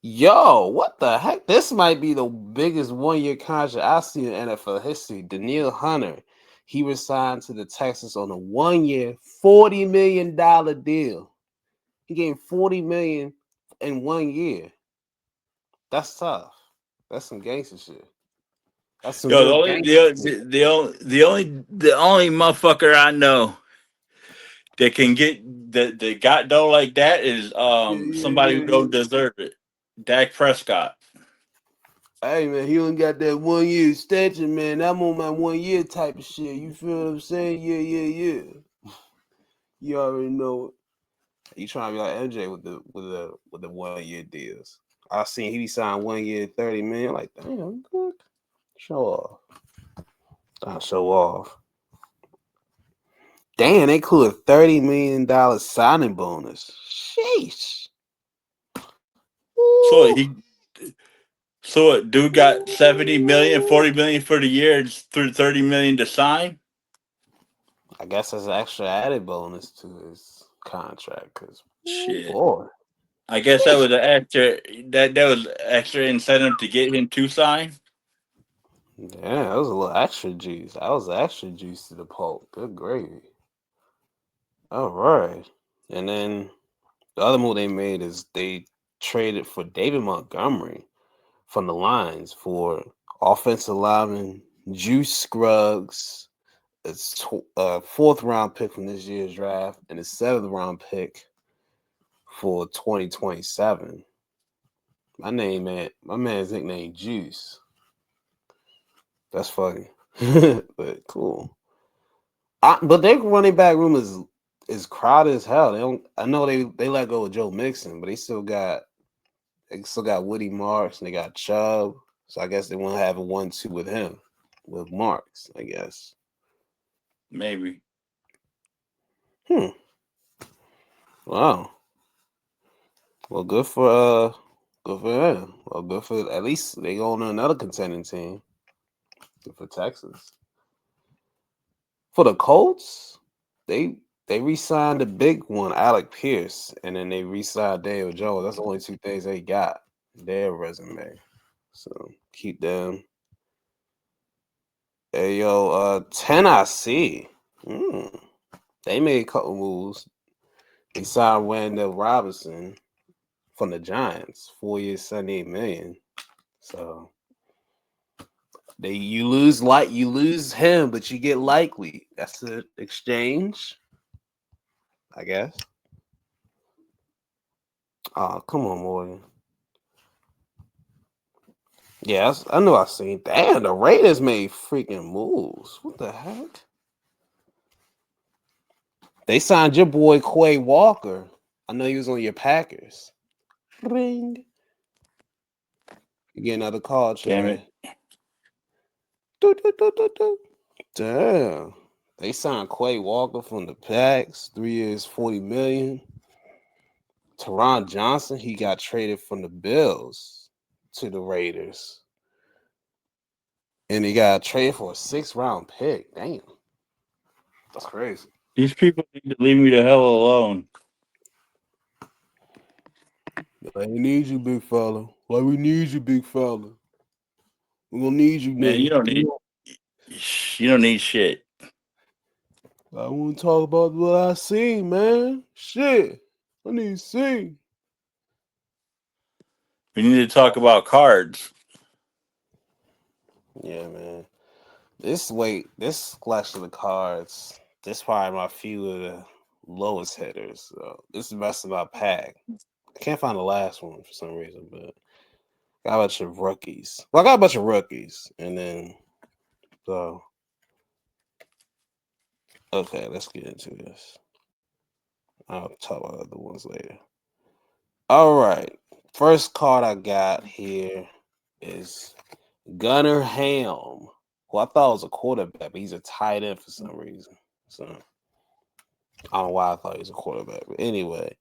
Yo, what the heck? This might be the biggest one-year contract I've seen in NFL history. Danielle Hunter. He was signed to the Texans on a 1-year, $40 million deal. He gave $40 million in 1 year. That's tough. That's some gangster shit. That's some Yo, real gangster shit. the only motherfucker I know that can get the got dough like that is somebody who Yeah. don't deserve it. Dak Prescott. Hey man, he only got that 1 year extension, man. I'm on my 1 year type of shit. You feel what I'm saying? Yeah. You already know it. You trying to be like MJ with the 1 year deals. I seen he signed 1 year 30 million. Like, damn, good. Show off. I'll show off. Damn, they could $30 million signing bonus. Sheesh. So Ooh. he so dude got 70 million, 40 million for the year, and through 30 million to sign. I guess that's an extra added bonus to his contract. Cause Shit. boy. I guess that was an extra that was extra incentive to get him to sign. Yeah, that was a little extra juice. That was extra juice to the pulp. Good gravy. All right. And then the other move they made is they traded for David Montgomery from the Lions for offensive lineman Juice Scruggs, a 4th-round pick from this year's draft, and a 7th-round pick for 2027. My man's nickname Juice. That's funny, but cool. But their running back room is crowded as hell. They don't. I know they let go of Joe Mixon, but they still got Woody Marks and they got Chubb. So I guess they want to have a 1-2 with him, with Marks. I guess. Maybe. Wow. Well, good for them. Well, good for at least they go on another contending team. Good for Texas. For the Colts, they re-signed the big one, Alec Pierce, and then they re-signed Daniel Jones. That's the only 2 things they got in their resume. So keep them. Hey yo, Tennessee. They made a couple moves. He signed Wendell Robinson from the Giants, 4 years, $78 million. So you lose him, but you get Likely. That's the exchange, I guess. Oh, come on, Morgan. Yes, I know I seen. Damn, the Raiders made freaking moves. What the heck? They signed your boy Quay Walker. I know he was on your Packers. Ring. You get another call, Trey. Damn it. Damn. They signed Quay Walker from the Packs. 3 years, $40 million. Teron Johnson, he got traded from the Bills to the Raiders. And he got traded for a 6th-round pick. Damn. That's crazy. These people need to leave me the hell alone. Like, we need you, big fella. Like, we need you, big fella. We're gonna need you, man. You don't need shit. I want to talk about what I see, man. Shit. I need to see. We need to talk about cards. Yeah, man. This clash of the cards, this probably my few of the lowest hitters. So this is messing my pack. I can't find the last one for some reason, but I got a bunch of rookies. Well, I got a bunch of rookies, and then so okay, let's get into this. I'll talk about other ones later. All right. First card I got here is Gunnar Ham, who I thought was a quarterback, but he's a tight end for some reason. So I don't know why I thought he was a quarterback, but anyway.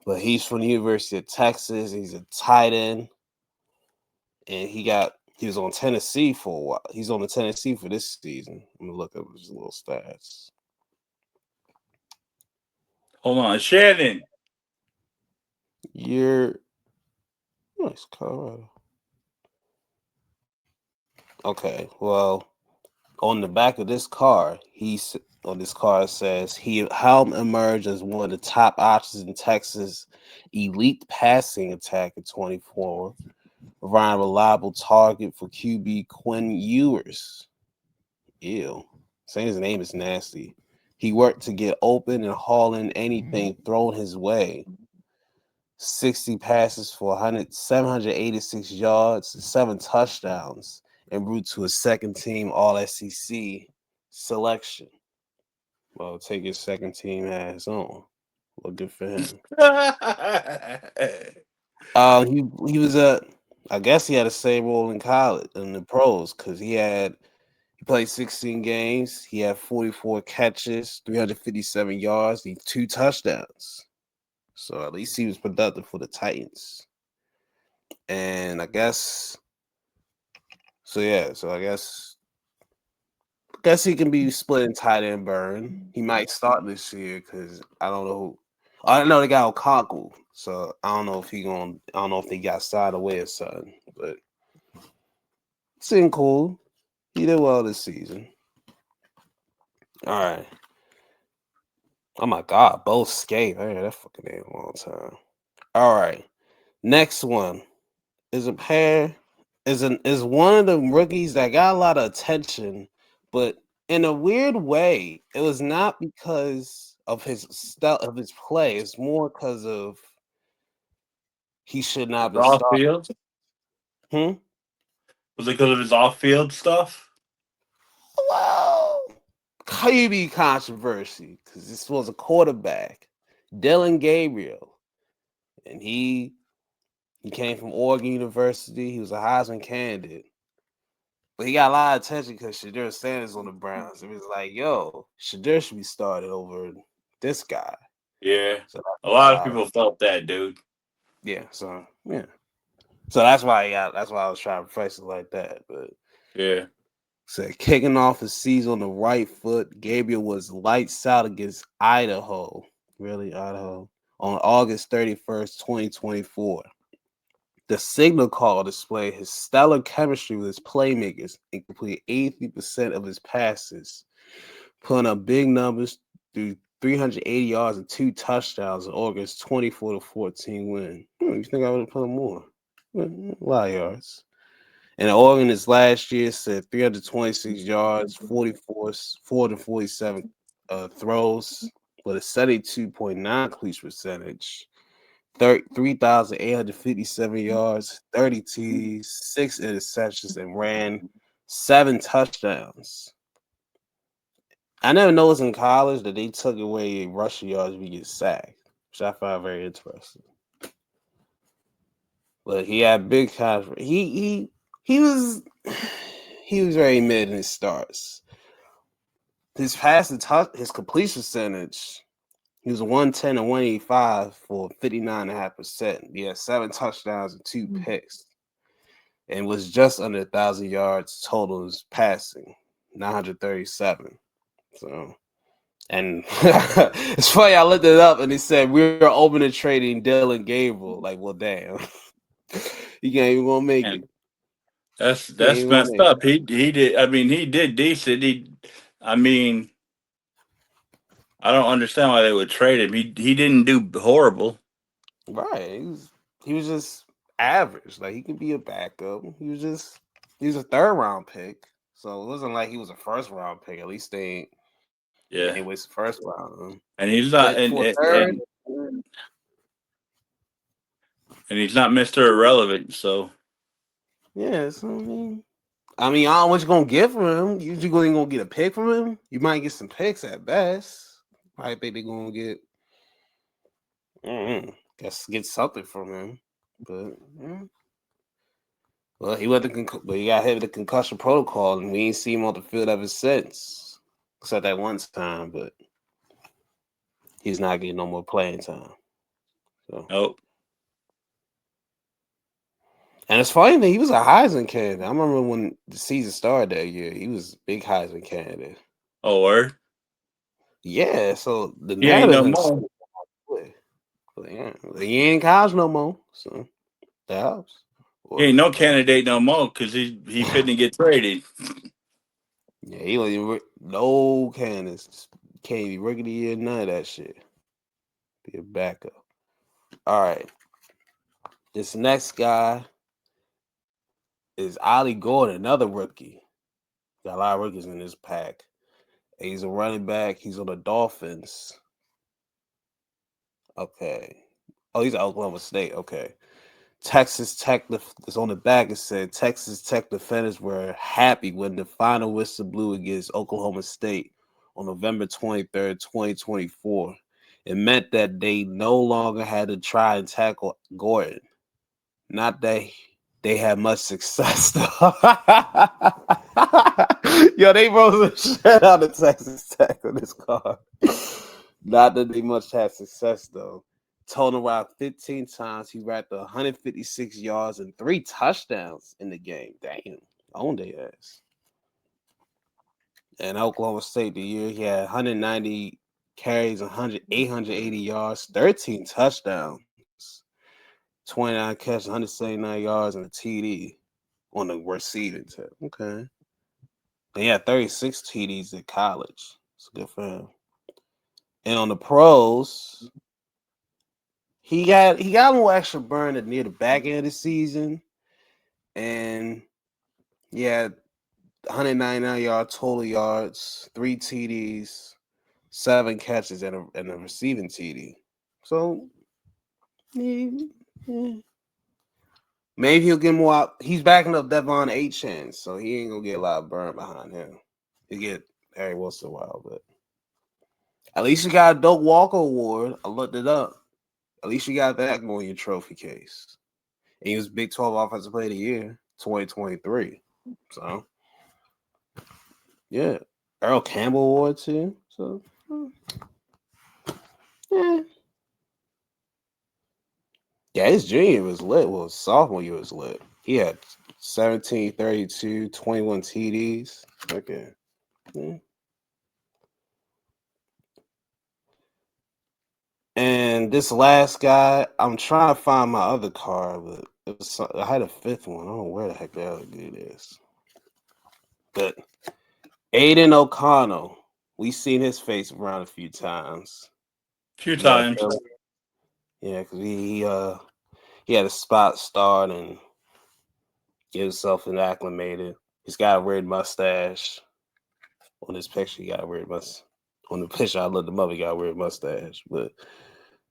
But he's from the University of Texas. He's a tight end, and he was on Tennessee for a while. He's on the Tennessee for this season. I'm gonna look up his little stats. Hold on, Shannon. Nice Colorado. Okay, well, on the back of this card, says he helped emerge as one of the top options in Texas' elite passing attack in 24, providing a reliable target for QB Quinn Ewers. Ew, saying his name is nasty. He worked to get open and haul in anything thrown his way. 60 passes for 786 yards, 7 touchdowns, en route to a second-team All-SEC selection. Well, take his second-team ass on. Well, good for him. He was I guess he had the same role in college in the pros because he played 16 games. He had 44 catches, 357 yards, 2 touchdowns. So at least he was productive for the Titans. And I guess I guess he can be split in tight end burn. He might start this year because I don't know. I know they got Okonkwo, so I don't know if they got side away or something. But it seemed cool. He did well this season. All right. Oh my God, both skate. I heard that fucking name a long time. All right. Next one is is one of the rookies that got a lot of attention, but in a weird way, it was not because of his style of his play. It's more because of he should not be off field. Was it because of his off-field stuff? Well, QB controversy because this was a quarterback, Dillon Gabriel, and he came from Oregon University. He was a Heisman candidate. But he got a lot of attention because Shedeur Sanders on the Browns. It was like, yo, Shedeur should be started over this guy. Yeah. So a lot of people felt that, dude. Yeah. So, yeah. So that's why I was trying to phrase it like that. But yeah. So kicking off his season on the right foot, Gabriel was lights out against Idaho. Really, Idaho. On August 31st, 2024. The signal call displayed his stellar chemistry with his playmakers and completed 80% of his passes, putting up big numbers through 380 yards and 2 touchdowns in August 24-14 win. You think I would have put more? A lot of yards. And Oregon this last year said 326 yards, 447 throws with a 72.9 completion percentage, 3,857 yards, 30 TDs, 6 interceptions, and ran 7 touchdowns. I never noticed in college that they took away rushing yards if you get sacked, which I found very interesting. But he had big contract. He was very mid in his starts. His his completion percentage, he was 110 and 185 for 59.5%. He had 7 touchdowns and 2 picks, and was just under 1,000 yards total passing, 937. So, and it's funny. I looked it up, and it said we're open to trading Dylan Gabriel. Like, well, damn, he can't even gonna make it. That's messed up. He did. I mean, he did decent. I don't understand why they would trade him. He didn't do horrible. Right. He was just average. Like, he could be a backup. He was a 3rd round pick. So it wasn't like he was a 1st round pick. At least they was 1st round. And he's not and he's not Mr. Irrelevant, so yeah, so I mean, I don't know what you're gonna get from him. You ain't gonna get a pick from him. You might get some picks at best. I think they're gonna get get something from him. But well, he got hit with the concussion protocol, and we ain't seen him on the field ever since. Except that one time, but he's not getting no more playing time. So nope. And it's funny that he was a Heisman candidate. I remember when the season started that year, he was a big Heisman candidate. Oh, word? Yeah, so the ain't no more. He ain't in college no more, so that helps. He ain't no candidate no more because he couldn't get traded. Yeah, he don't even no candidates. Can't be rookie of the year, none of that shit. Be a backup. All right. This next guy is Ollie Gordon, another rookie. Got a lot of rookies in this pack. He's a running back. He's on the Dolphins. Okay. Oh, he's at Oklahoma State. Okay. Texas Tech is on the back. It said Texas Tech defenders were happy when the final whistle blew against Oklahoma State on November 23rd, 2024. It meant that they no longer had to try and tackle Gordon. Not that they had much success, though. Yo, they wrote some shit out of Texas Tech on this card. Not that they much had success, though. Total around 15 times. He racked 156 yards and 3 touchdowns in the game. Damn. Owned their ass. And Oklahoma State, the year he had 190 carries, 880 yards, 13 touchdowns, 29 catches, 179 yards, and a TD on the receiving tip. Okay. And he had 36 TDs in college. It's good for him. And on the pros, he got a little extra burn near the back end of the season. And he had 199 yards total yards, 3 TDs, 7 catches, and a receiving TD. So, maybe he'll get more out. He's backing up Devon Achane, so he ain't going to get a lot of burn behind him. He'll get every once in a while, but at least you got a Doak Walker Award. I looked it up. At least you got that going in your trophy case. And he was Big 12 Offensive Player of the Year, 2023. So, yeah. Earl Campbell Award, too. So, yeah. Yeah, his junior year was lit. Well, his sophomore year was lit. He had 17, 32, 21 TDs. Okay. Yeah. And this last guy, I'm trying to find my other card, but I had a 5th one. I don't know where the heck the other dude is. But Aiden O'Connell, We seen his face around a few times. Few times. Yeah, because he had a spot start and get himself acclimated. He's got a weird mustache. On this picture, he got a weird mustache. On the picture I looked him up, he got a weird mustache. But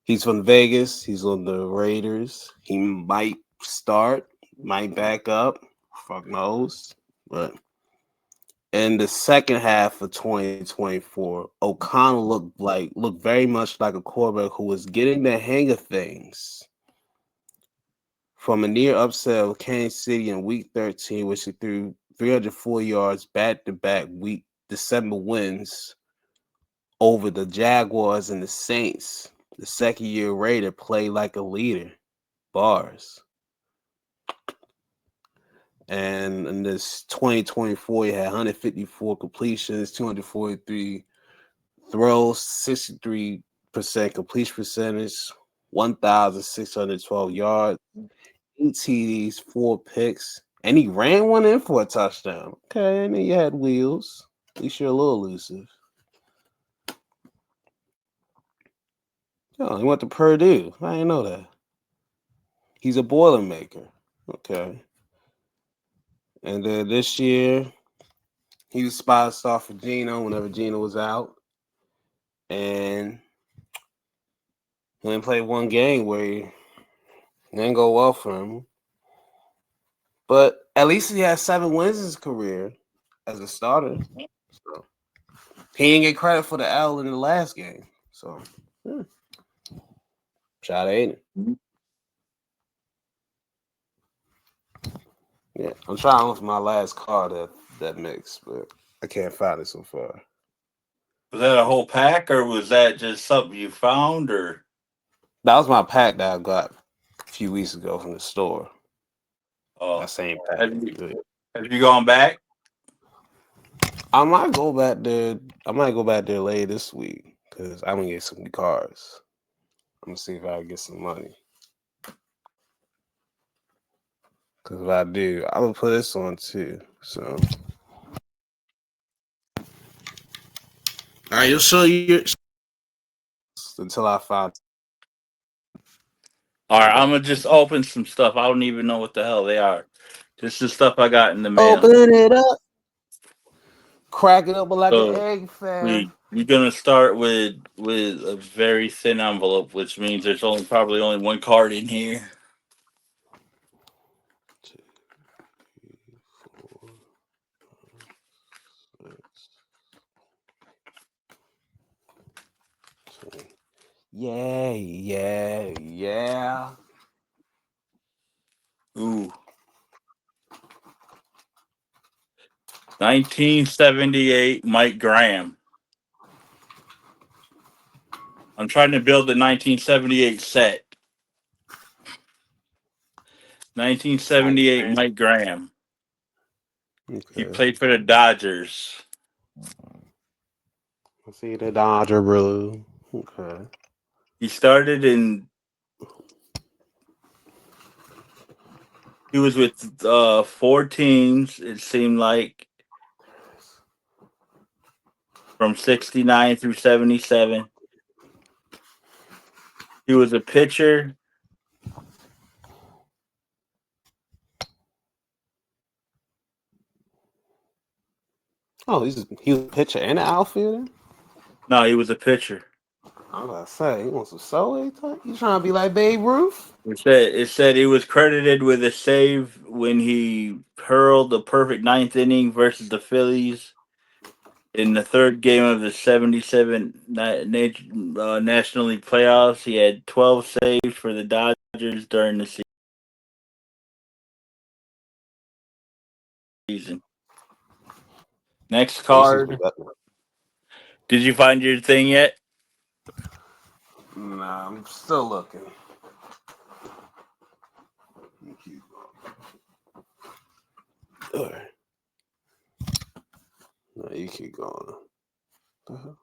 he's from Vegas. He's on the Raiders. He might start, might back up. Fuck knows. But in the second half of 2024, O'Connell looked very much like a quarterback who was getting the hang of things. From a near upset of Kansas City in Week 13, which he threw 304 yards back-to-back week December wins over the Jaguars and the Saints. The second-year Raider played like a leader. Bars. And in this 2024, he had 154 completions, 243 throws, 63% completion percentage, 1,612 yards, 8 TDs, 4 picks, and he ran one in for a touchdown. Okay, and then you had wheels. At least you're a little elusive. Oh, he went to Purdue. I didn't know that. He's a Boilermaker. Okay. And then this year, he was spot star for Geno whenever Geno was out. And he only played one game where he didn't go well for him. But at least he had 7 wins in his career as a starter. So he didn't get credit for the L in the last game. So shot ain't it? Yeah, I'm trying to look for my last card that mix, but I can't find it so far. Was that a whole pack, or was that just something you found, or? That was my pack that I got a few weeks ago from the store. Oh, that same pack. Have you gone back? I might go back there. I might go back there later this week because I'm gonna get some cards. I'm gonna see if I can get some money. Because if I do, I'm gonna put this on too. So, all right, you'll show you until I find. All right, I'm gonna just open some stuff. I don't even know what the hell they are. This is stuff I got in the mail. Open it up. Crack it open like an egg, fam. We're gonna start with a very thin envelope, which means there's probably only one card in here. 2, 3, 4, 6, 20. Yeah. Ooh. 1978 Mike Graham. I'm trying to build the 1978 set. 1978 Mike Graham. Okay. He played for the Dodgers. I see the Dodger blue. Okay. He started in. He was with 4 teams. It seemed like from 69 through 77. He was a pitcher. Oh, he was a pitcher and an outfielder? No, he was a pitcher. I was about to say, he wants some solo type? You trying to be like Babe Ruth? It said he was credited with a save when he hurled the perfect 9th inning versus the Phillies in the 3rd game of the 77 National League playoffs. He had 12 saves for the Dodgers during the season. Next card. Did you find your thing yet? Nah, I'm still looking. All right. No, you keep going. Uh-huh.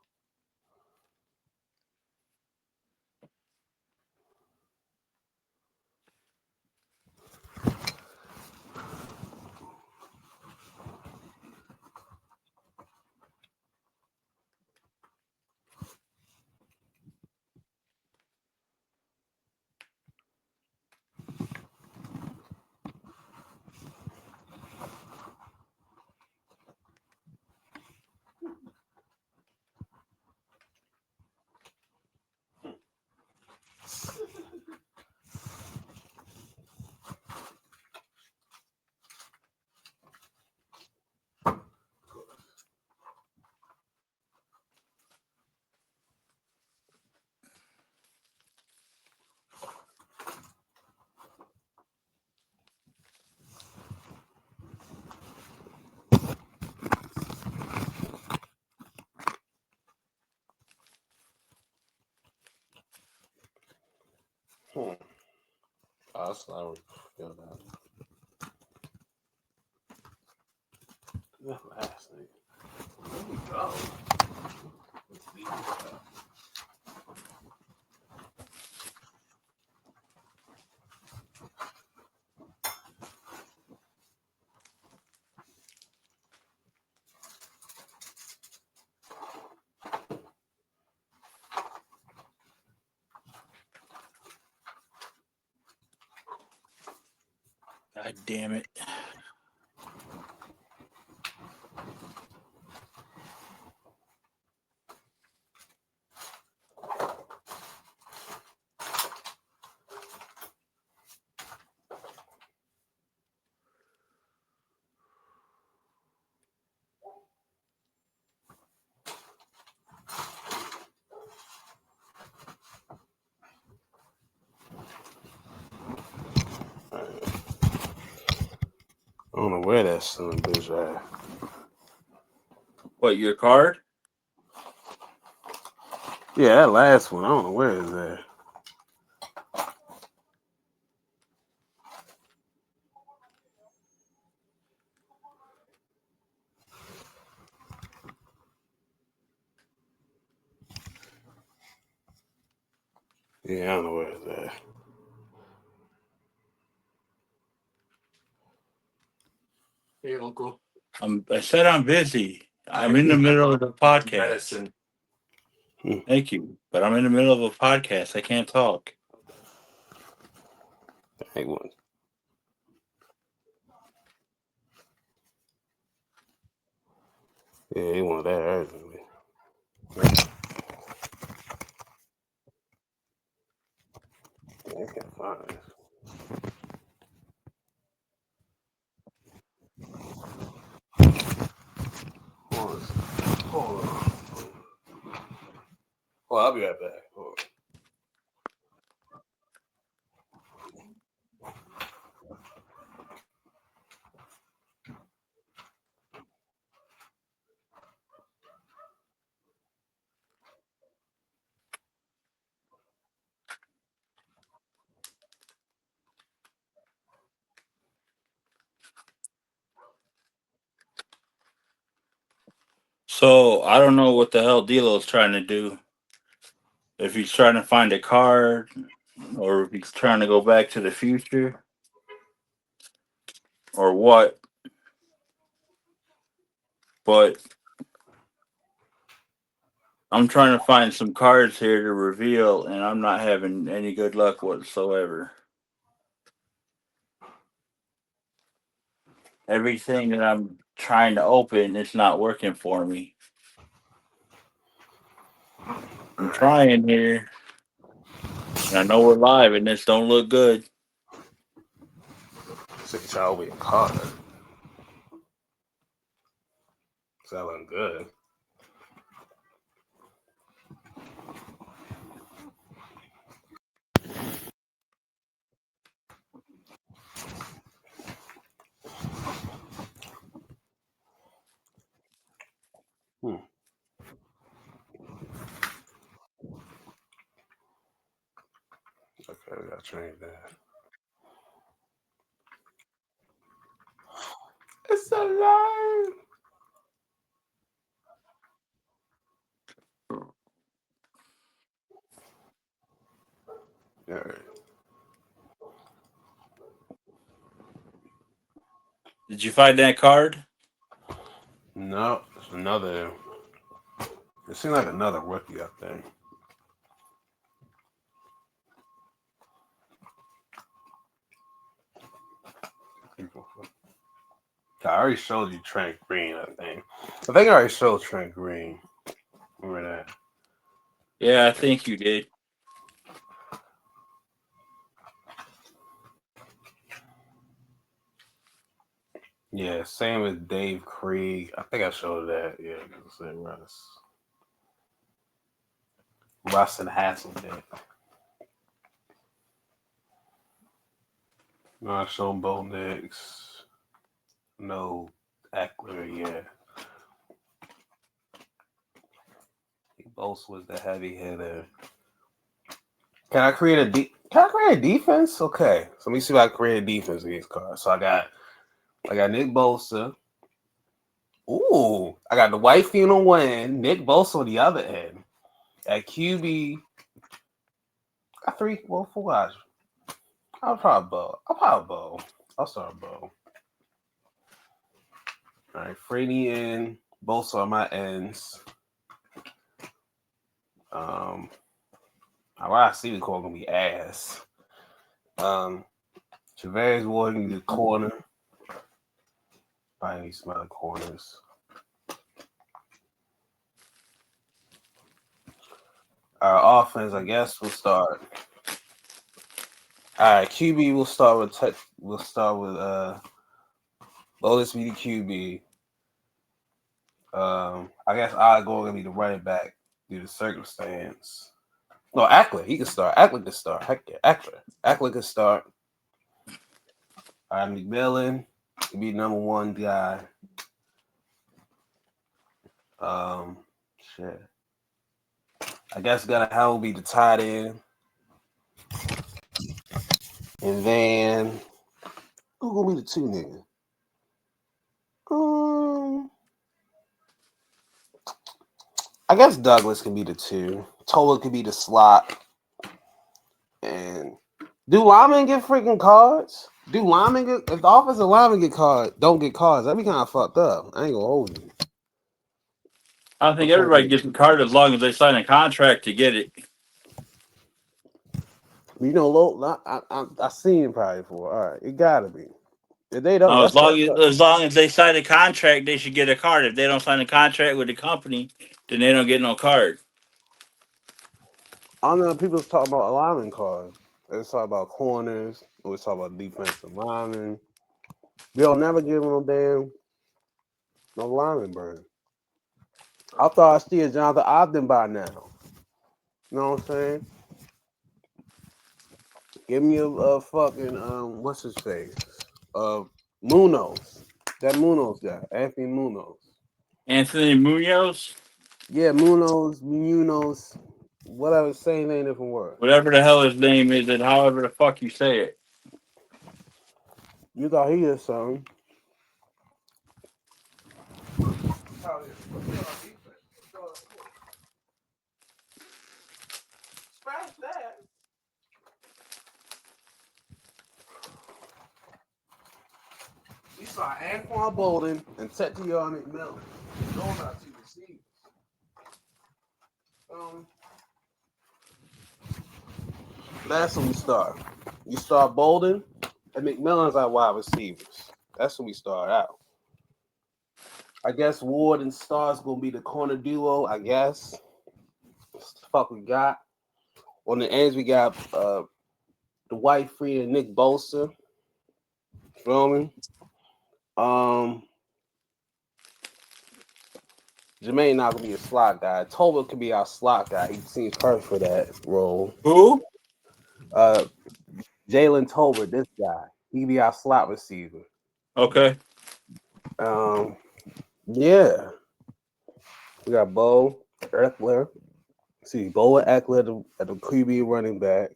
Oh, that's not what feel that. That last thing. There we go. Let's see this stuff. God damn it. I don't know where that son of a bitch at. What, your card? Yeah, that last one. I don't know where is that. Yeah, I don't know where is that. Hey, Uncle. I said I'm busy. I'm in the middle of the podcast. Medicine. Thank you. But I'm in the middle of a podcast. I can't talk. Hey, one. Yeah, he wanted that urgently. Yeah, I can't find it. Hold on. Oh, I'll be right back. Hold on. So I don't know what the hell Delo's trying to do. If he's trying to find a card or if he's trying to go back to the future or what. But I'm trying to find some cards here to reveal and I'm not having any good luck whatsoever. Everything that I'm trying to open is not working for me. I'm trying here. And I know we're live and this don't look good. Sick of y'all with a card. Sounding good. Okay, we gotta change that. It's alive. All right. Did you find that card? No, it's another. It seemed like another rookie up there. I already showed you Trent Green, I think. I already showed Trent Green. Remember that? Yeah, I think you did. Yeah, same with Dave Krieg. I think I showed that. Yeah, it's like Russ and Hasselbeck. No, I showed Bo Nix. No Eckler, yeah. He both was the heavy hitter. Can I create a Can I create a defense? Okay, so let me see if I can create a defense against cards. So I got Nick Bosa. Ooh, I got the White Fiend on one end, Nick Bosa on the other end. At QB, got 4 guys. I'll probably bow. I'll start bow. All right, Frady in, Bosa on my ends. I see the call gonna be ass. Javarius Ward in the corner. I need some other corners. Our offense, I guess, will start. All right, QB. We'll start with Lotus be the QB. I guess I go gonna be the running back due to circumstance. No, Ackler. He can start. Ackler can start. Heck yeah, Ackler can start. All right, McMillan can be number one guy. Shit. I guess gotta have be the tight end. And then who gonna be the two nigga? I guess Douglas can be the two. Tola could be the slot. And do linemen get freaking cards? Do linemen get if the offensive linemen don't get cards? That'd be kind of fucked up. I ain't gonna hold you. I don't think everybody gets a card as long as they sign a contract to get it. You know, I seen it probably for. All right, it gotta be. If they don't, As long as they sign a contract, they should get a card. If they don't sign a contract with the company, then they don't get no card. I don't know. People's talking about lineman cards. They talk about corners. We talk about defensive linemen. They'll never give them no lineman burn. I thought I see a Jonathan Ogden by now. You know what I'm saying? Give me a fucking what's his face? Munoz. That Munoz guy, Anthony Munoz. Anthony Munoz? Yeah, Munoz, whatever, same name, different word. Whatever the hell his name is, and however the fuck you say it. You thought he is something. Scratch that. We saw Anquan Bolden and Tetion McMillan. Those are two receivers. That's when we start. You start Bolden and McMillan's our wide receivers. That's when we start out. I guess Ward and Star's gonna be the corner duo. I guess. What the fuck we got? On the ends we got the White Free and Nick Bosa. Feel me? Jermaine not gonna be a slot guy. Toba could be our slot guy. He seems perfect for that role. Who? Jalen Tolbert, this guy. He be our slot receiver. Okay. Yeah. We got Bo Eckler. See, Bo and Eckler at the QB running back.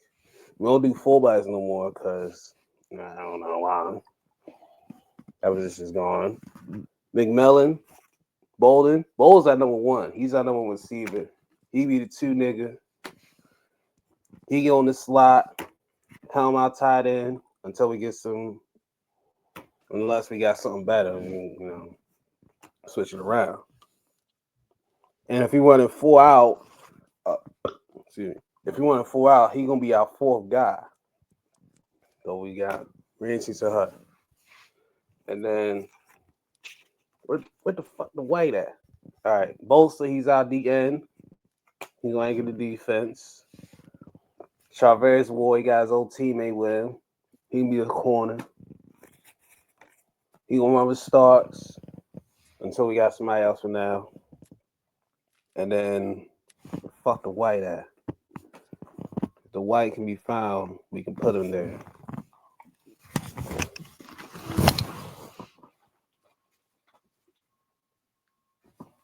We don't do fullbacks no more because I don't know why. That position's gone. McMillan, Bolden. Bolden's at number one. He's our number one receiver. He be the two nigga. He get on the slot. Helm out tight end until we get some, unless we got something better, switch it around. And if he wanted 4 out, if he wanted 4 out, he gonna be our fourth guy. So we got Rancy Sahut. And then where the fuck the White at? All right, Bolster, he's our DN. He's gonna anchor the defense. Chavez Ward, he got his old teammate with him. He can be a corner. He gonna run with starts until we got somebody else for now. And then fuck the White at. If the White can be found, we can put him there.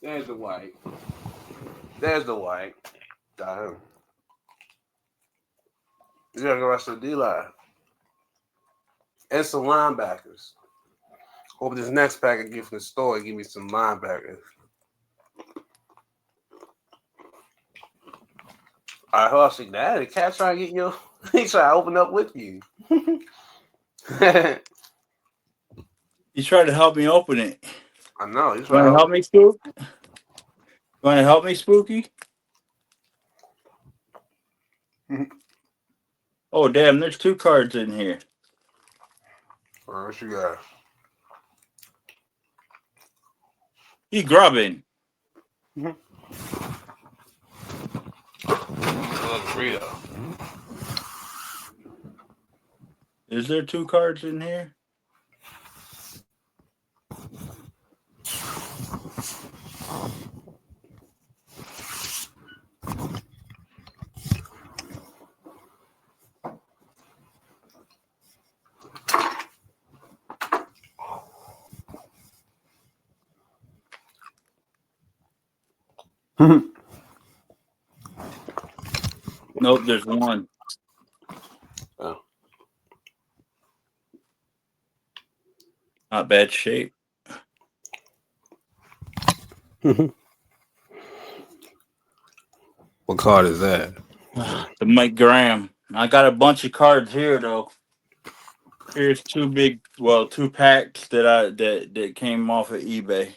There's the White. Got him. You got the rest of the D line. And some linebackers. Hope this next pack I get from the store give me some linebackers. All right, hold on. That the cat trying to get you. He trying to open up with you. He tried to help me open it. I know. He's You want to help me, Spook? You want to help me, Spooky? Oh, damn, there's 2 cards in here. What you got? He grubbing. Is there 2 cards in here? Nope, there's 1. Oh. Not bad shape. What card is that? The Mike Graham. I got a bunch of cards here though. Here's 2 packs that came off of eBay.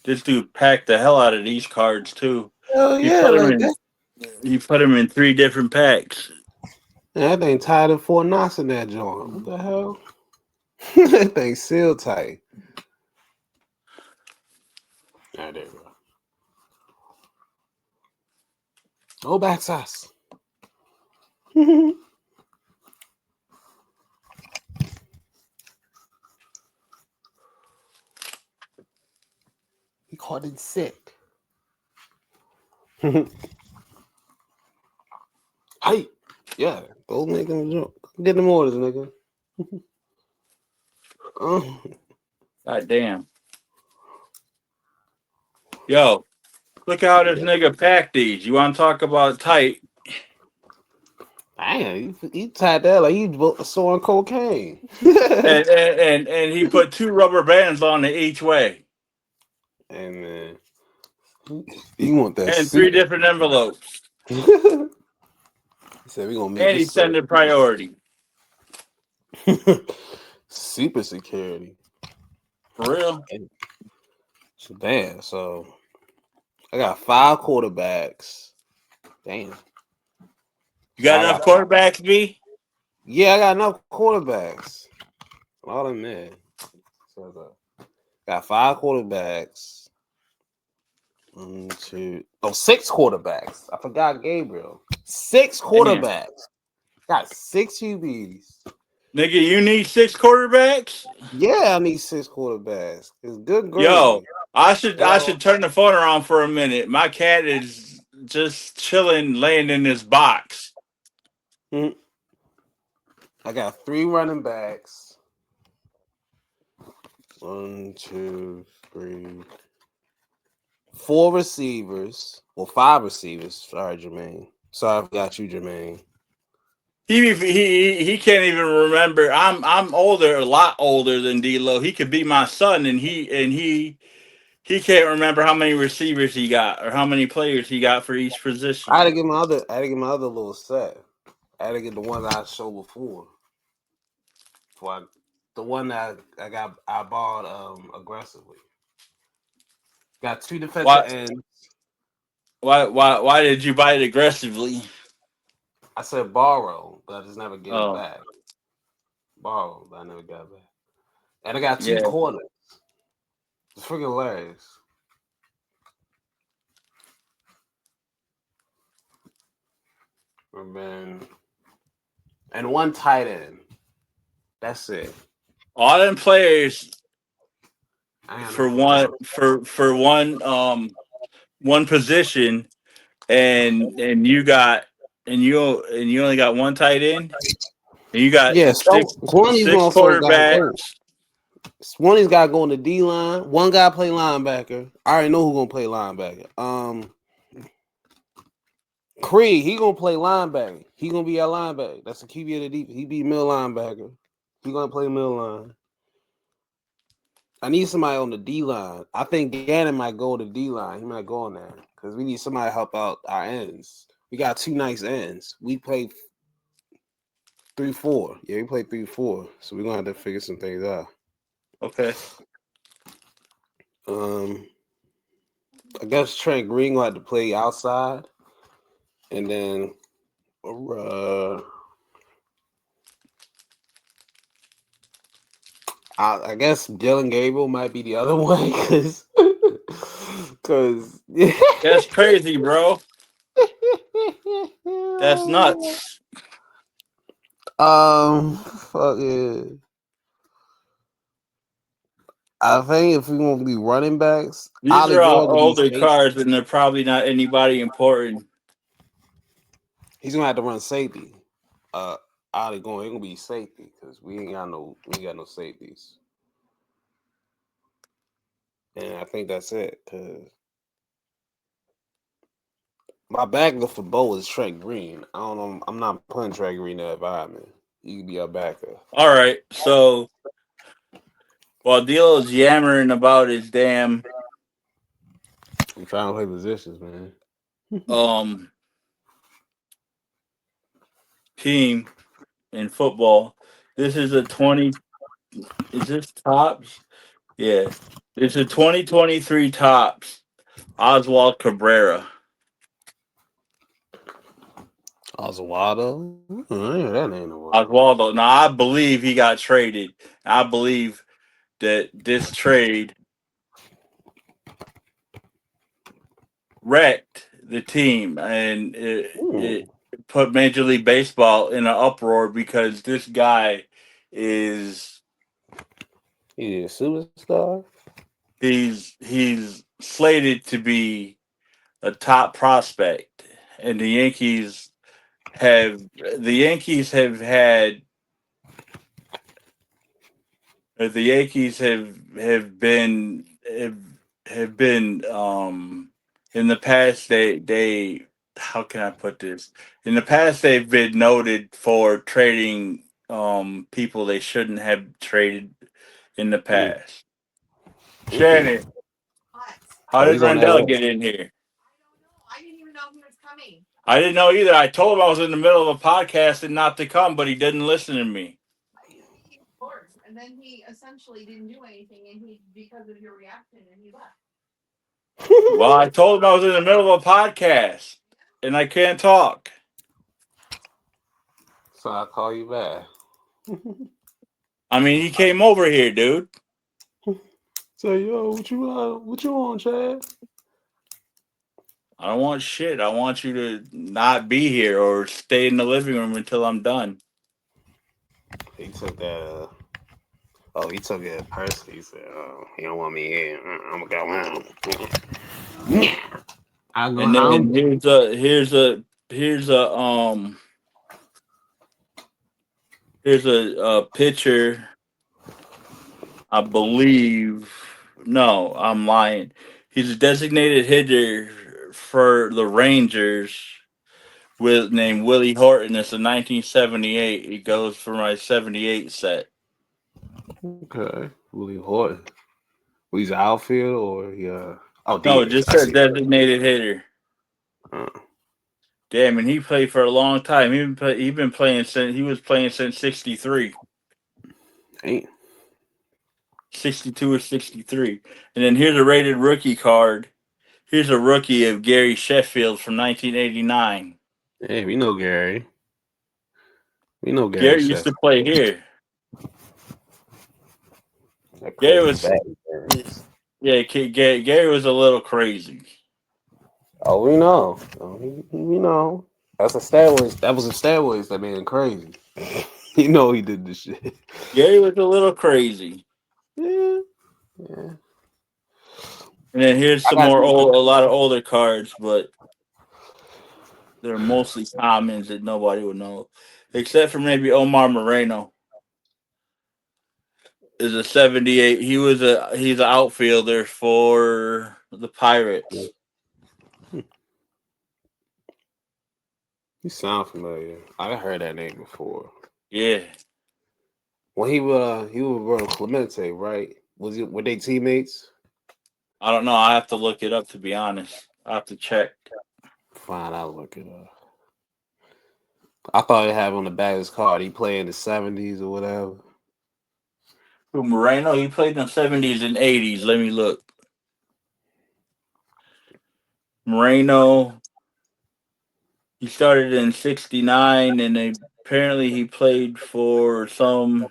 This dude packed the hell out of these cards too. Oh yeah, He put them in 3 different packs. That thing tied in 4 knots in that joint. What the hell? That thing sealed tight. There you go. Go back sauce. He called it sick. Hey, yeah, go make them jump. Get them orders, nigga. God damn. Yo, look how this nigga packed these. You want to talk about tight? Damn, he tied that like he sewing cocaine. and he put 2 rubber bands on it each way. Hey man, you want that? And 3 different envelopes. He said we gonna make. And he sent it priority. Super security. For real? So damn. So I got 5 quarterbacks. Damn. You got enough quarterbacks, B? Yeah, I got enough quarterbacks. All them man. So got 5 quarterbacks. 1, 2, 6 quarterbacks. I forgot Gabriel. 6 quarterbacks. Got 6 QBs. Nigga, you need 6 quarterbacks? Yeah, I need 6 quarterbacks. It's good grade. Yo, I should turn the phone around for a minute. My cat is just chilling, laying in this box. I got 3 running backs. 1, 2, 3, 4 receivers. Well, 5 receivers. Sorry, Jermaine. Sorry, I forgot you, Jermaine. He can't even remember. I'm older, a lot older than D-Lo. He could be my son, and he can't remember how many receivers he got or how many players he got for each position. I had to get my other little set. I had to get the one that I showed before. The one that I bought aggressively. Got 2 defensive ends. Why did you buy it aggressively? I said borrow, but I just never get it back. Borrow, but I never got it back. And I got 2 corners. It's freaking hilarious. And 1 tight end. That's it. All them players for one position, and you only got 1 tight end, and you got 6 quarterbacks. Swaney's got to go on the D line. 1 guy play linebacker. I already know who's gonna play linebacker. Creed, he gonna play linebacker. He gonna be our linebacker. That's the QB of the deep. He be middle linebacker. He gonna play middle line. I need somebody on the D line. I think Gannon might go to the D line. He might go on there because we need somebody to help out our ends. We got 2 nice ends. We play 3-4. Yeah, we play 3-4. So we're gonna have to figure some things out. Okay. I guess Trent Green will have to play outside, and then I guess Dylan Gabriel might be the other way because That's crazy, bro. That's nuts. Fuck it. I think if we want to be running backs, These Ollie are all Gordon will be older safe. cards, and they're probably not anybody important. He's gonna have to run safety. Ollie Gordon, he's gonna be safety because we ain't got no safeties. And I think that's it. Cause my backer for Bo is Trent Green. I don't know. I'm not putting Trent Green in that environment. He can be our backer. All right, so while D'Lo's yammering about his damn I'm trying to play positions, man. team in football, this is a 20. Is this tops? Yeah, it's a 2023 tops. Oswald Cabrera. Oswaldo? I ain't heard that name in a while. Oswaldo. Now I believe he got traded. I believe that this trade wrecked the team, and it put Major League Baseball in an uproar because this guy is He's a superstar. he's slated to be a top prospect, and the Yankees have had the Yankees have been in the past they how can I put this? In the past they've been noted for trading people they shouldn't have traded in the past. Shannon, how did He's on that Randall list. get in here? I didn't even know he was coming. I didn't know either. I told him I was in the middle of a podcast and not to come, but he didn't listen to me. Of course. And then he essentially didn't do anything, and he because of your reaction, and he left. Well, I told him I was in the middle of a podcast and I can't talk. So I'll call you back. I mean, he came over here, dude. Say, yo, what you on, Chad? I don't want shit. I want you to not be here or stay in the living room until I'm done. He took that. He took it personally. He said, he don't want me here. I'm gonna go home. I go And home. then here's a picture. I believe. No, I'm lying. He's a designated hitter for the Rangers named Willie Horton. It's a 1978. He goes for my 78 set. Okay, Willie Horton. He's outfield or Oh, No, DH. just I a see. designated hitter. Damn, and he played for a long time. He been playing since he was playing since 63. Ain't 62 or 63. And then here's a rated rookie card. Here's a rookie of Gary Sheffield from 1989. Hey, we know Gary. We know Gary used to play here. Gary was Gary was a little crazy. Oh, we know. We know. That's a steroids. That was a steroids that made him crazy. You know he did this shit. Gary was a little crazy. Yeah. And then here's a lot of older cards, but they're mostly commons that nobody would know, except for maybe Omar Moreno. Is a 78. He's an outfielder for the Pirates. You sound familiar. I heard that name before. Yeah. Well, he was running Clemente, right? Were they teammates? I don't know. I have to look it up, to be honest. I have to check. Fine, I'll look it up. I thought he had on the back of his card. He played in the 70s or whatever. Who, Moreno? He played in the 70s and 80s. Let me look. Moreno, he started in 69, and apparently he played for some.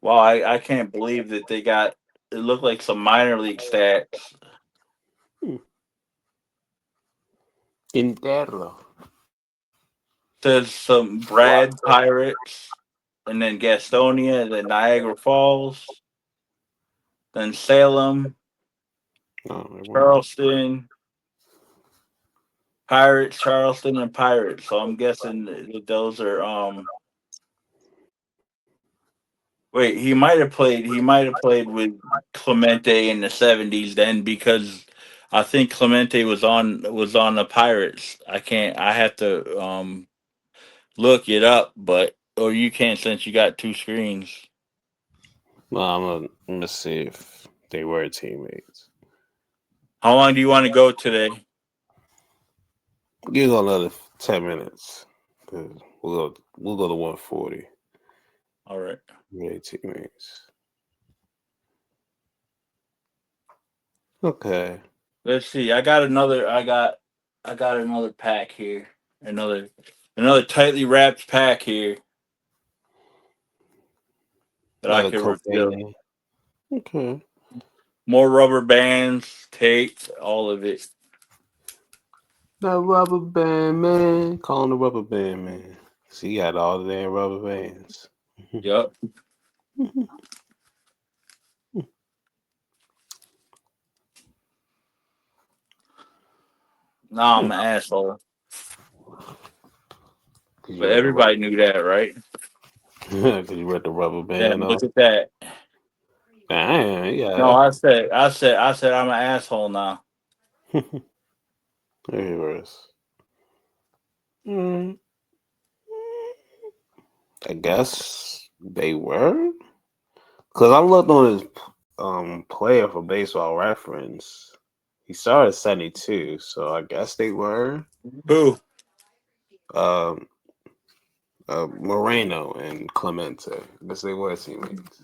Wow, I can't believe that they got. It looked like some minor league stats. Interro. Says some Brad Pirates, and then Gastonia, then Niagara Falls, then Salem, Charleston, Pirates, Charleston, and Pirates. So I'm guessing that those are. Wait, he might have played. He might have played with Clemente in the 70s then, because I think Clemente was on the Pirates. I have to look it up, but or you can't since you got two screens. Well, I'm gonna see if they were teammates. How long do you want to go today? Give it another 10 minutes. We'll go to 140. All right. They teammates. Okay. Let's see. I got another pack here. Another tightly wrapped pack here that I can reveal. Okay. More rubber bands, tape, all of it. That rubber band man. Call him the rubber band man. See, he got all the damn rubber bands. Yep. Nah, I'm an asshole. But everybody knew that, right? Because you read the rubber band. Yeah, look at that. Man, yeah. No, I said I'm an asshole now. Reverse. I guess they were. Because I looked on his player for Baseball Reference. He started 72, so I guess they were. Who? Moreno and Clemente. I guess they were teammates.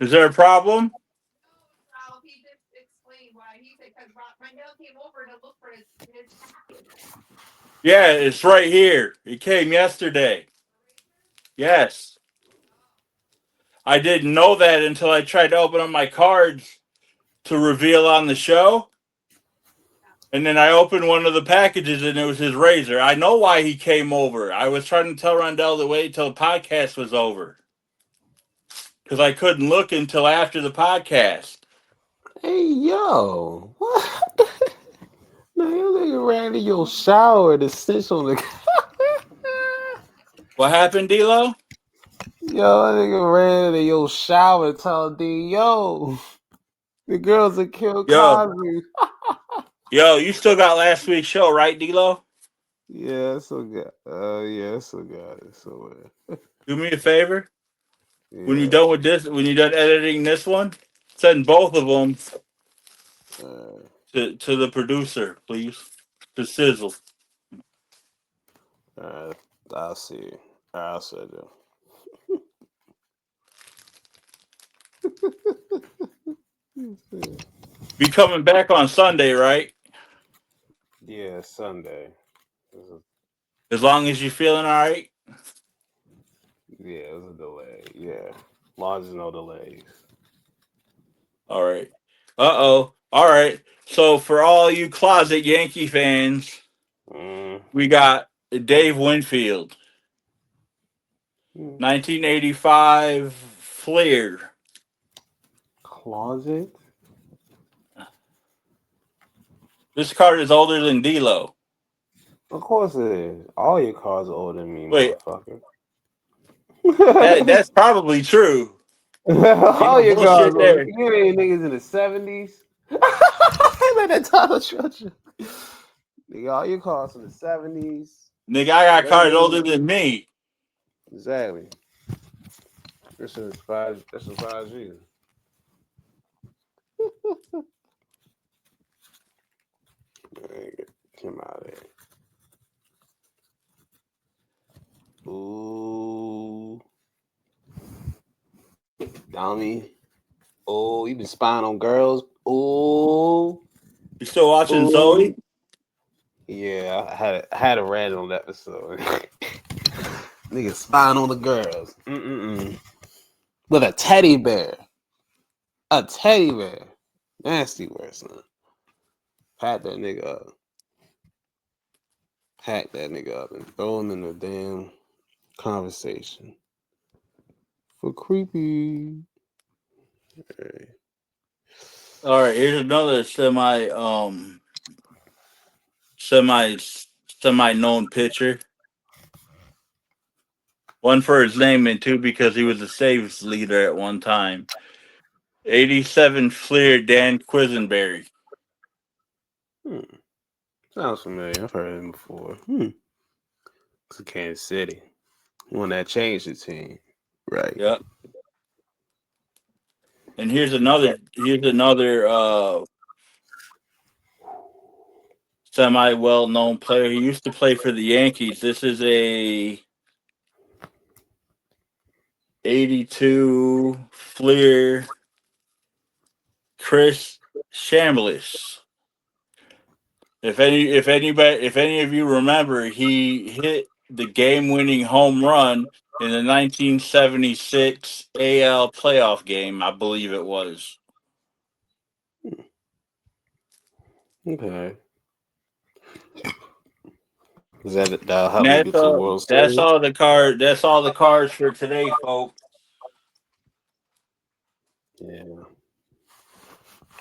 Is there a problem? Well, he just explained why. He said because Rondell came over to look for his package. Yeah, it's right here. It came yesterday. Yes. I didn't know that until I tried to open up my cards to reveal on the show. And then I opened one of the packages and it was his razor. I know why he came over. I was trying to tell Rondell to wait till the podcast was over. Because I couldn't look until after the podcast. Hey, yo. What? No, you nigga ran in your shower to stitch on the... What happened, D-Lo? Yo, that nigga ran in your shower and told D, yo, the girls that killed Cosby. Yo, you still got last week's show, right, D-Lo? Yeah, so good. Yeah, so good. So Do me a favor. yeah. When you're done with this, when you're done editing this one, send both of them to the producer, please. To Sizzle. I'll see. I'll send you. Be coming back on Sunday, right? Yeah, Sunday. As long as you're feeling all right. Yeah, it was a delay. Yeah, as long as there's no delays. All right. All right. So for all you closet Yankee fans, we got Dave Winfield, 1985 Fleer. Closet? This card is older than D-Lo. Of course it is. All your cards are older than me, Wait. motherfucker. That's probably true. All your bullshit cards there. older. You ain't niggas in the 70s. Like that Tyler Churchill. Nigga, all your cars from the 70s. Nigga, I got cars older than me. Exactly. This is 5G. Come out of here. Ooh. Dummy. Oh, you been spying on girls. Ooh. You still watching Zoe? Yeah, I had a random episode. Nigga spying on the girls. With a teddy bear. A teddy bear. Nasty word, son. Pack that nigga up. Pack that nigga up and throw him in the damn conversation. For creepy. Hey. All right, here's another semi known pitcher. One for his name and two because he was a saves leader at one time. 87 Fleer Dan Quisenberry. Sounds familiar. I've heard him before. It's a Kansas City. One that changed the team. Right. Yep. And here's another semi well known player. He used to play for the Yankees. This is a 82 Fleer Chris Chambliss. If any of you remember, he hit the game-winning home run in the 1976 AL playoff game, I believe it was. Okay. Is that help me get to the World Series? That's all the card. That's all the cards for today, folks. Yeah.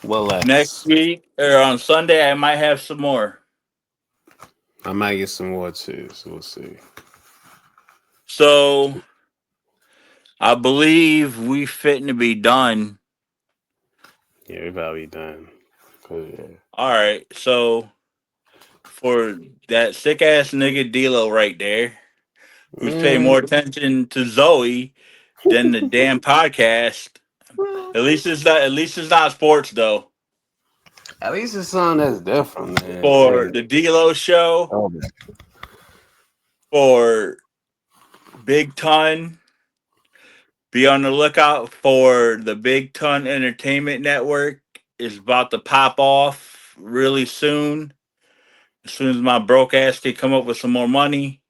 Well, Next week or on Sunday, I might have some more. I might get some more too, so we'll see. So, I believe we fitting to be done. Yeah, we probably done. Yeah. All right, so for that sick ass nigga D'Lo right there, who's paying more attention to Zoe than the damn podcast. At least it's not sports though. At least it's something that's different, man. For the D'Lo show, for Big Ton, be on the lookout for the Big Ton Entertainment Network. Is about to pop off really soon. As soon as my broke ass can come up with some more money.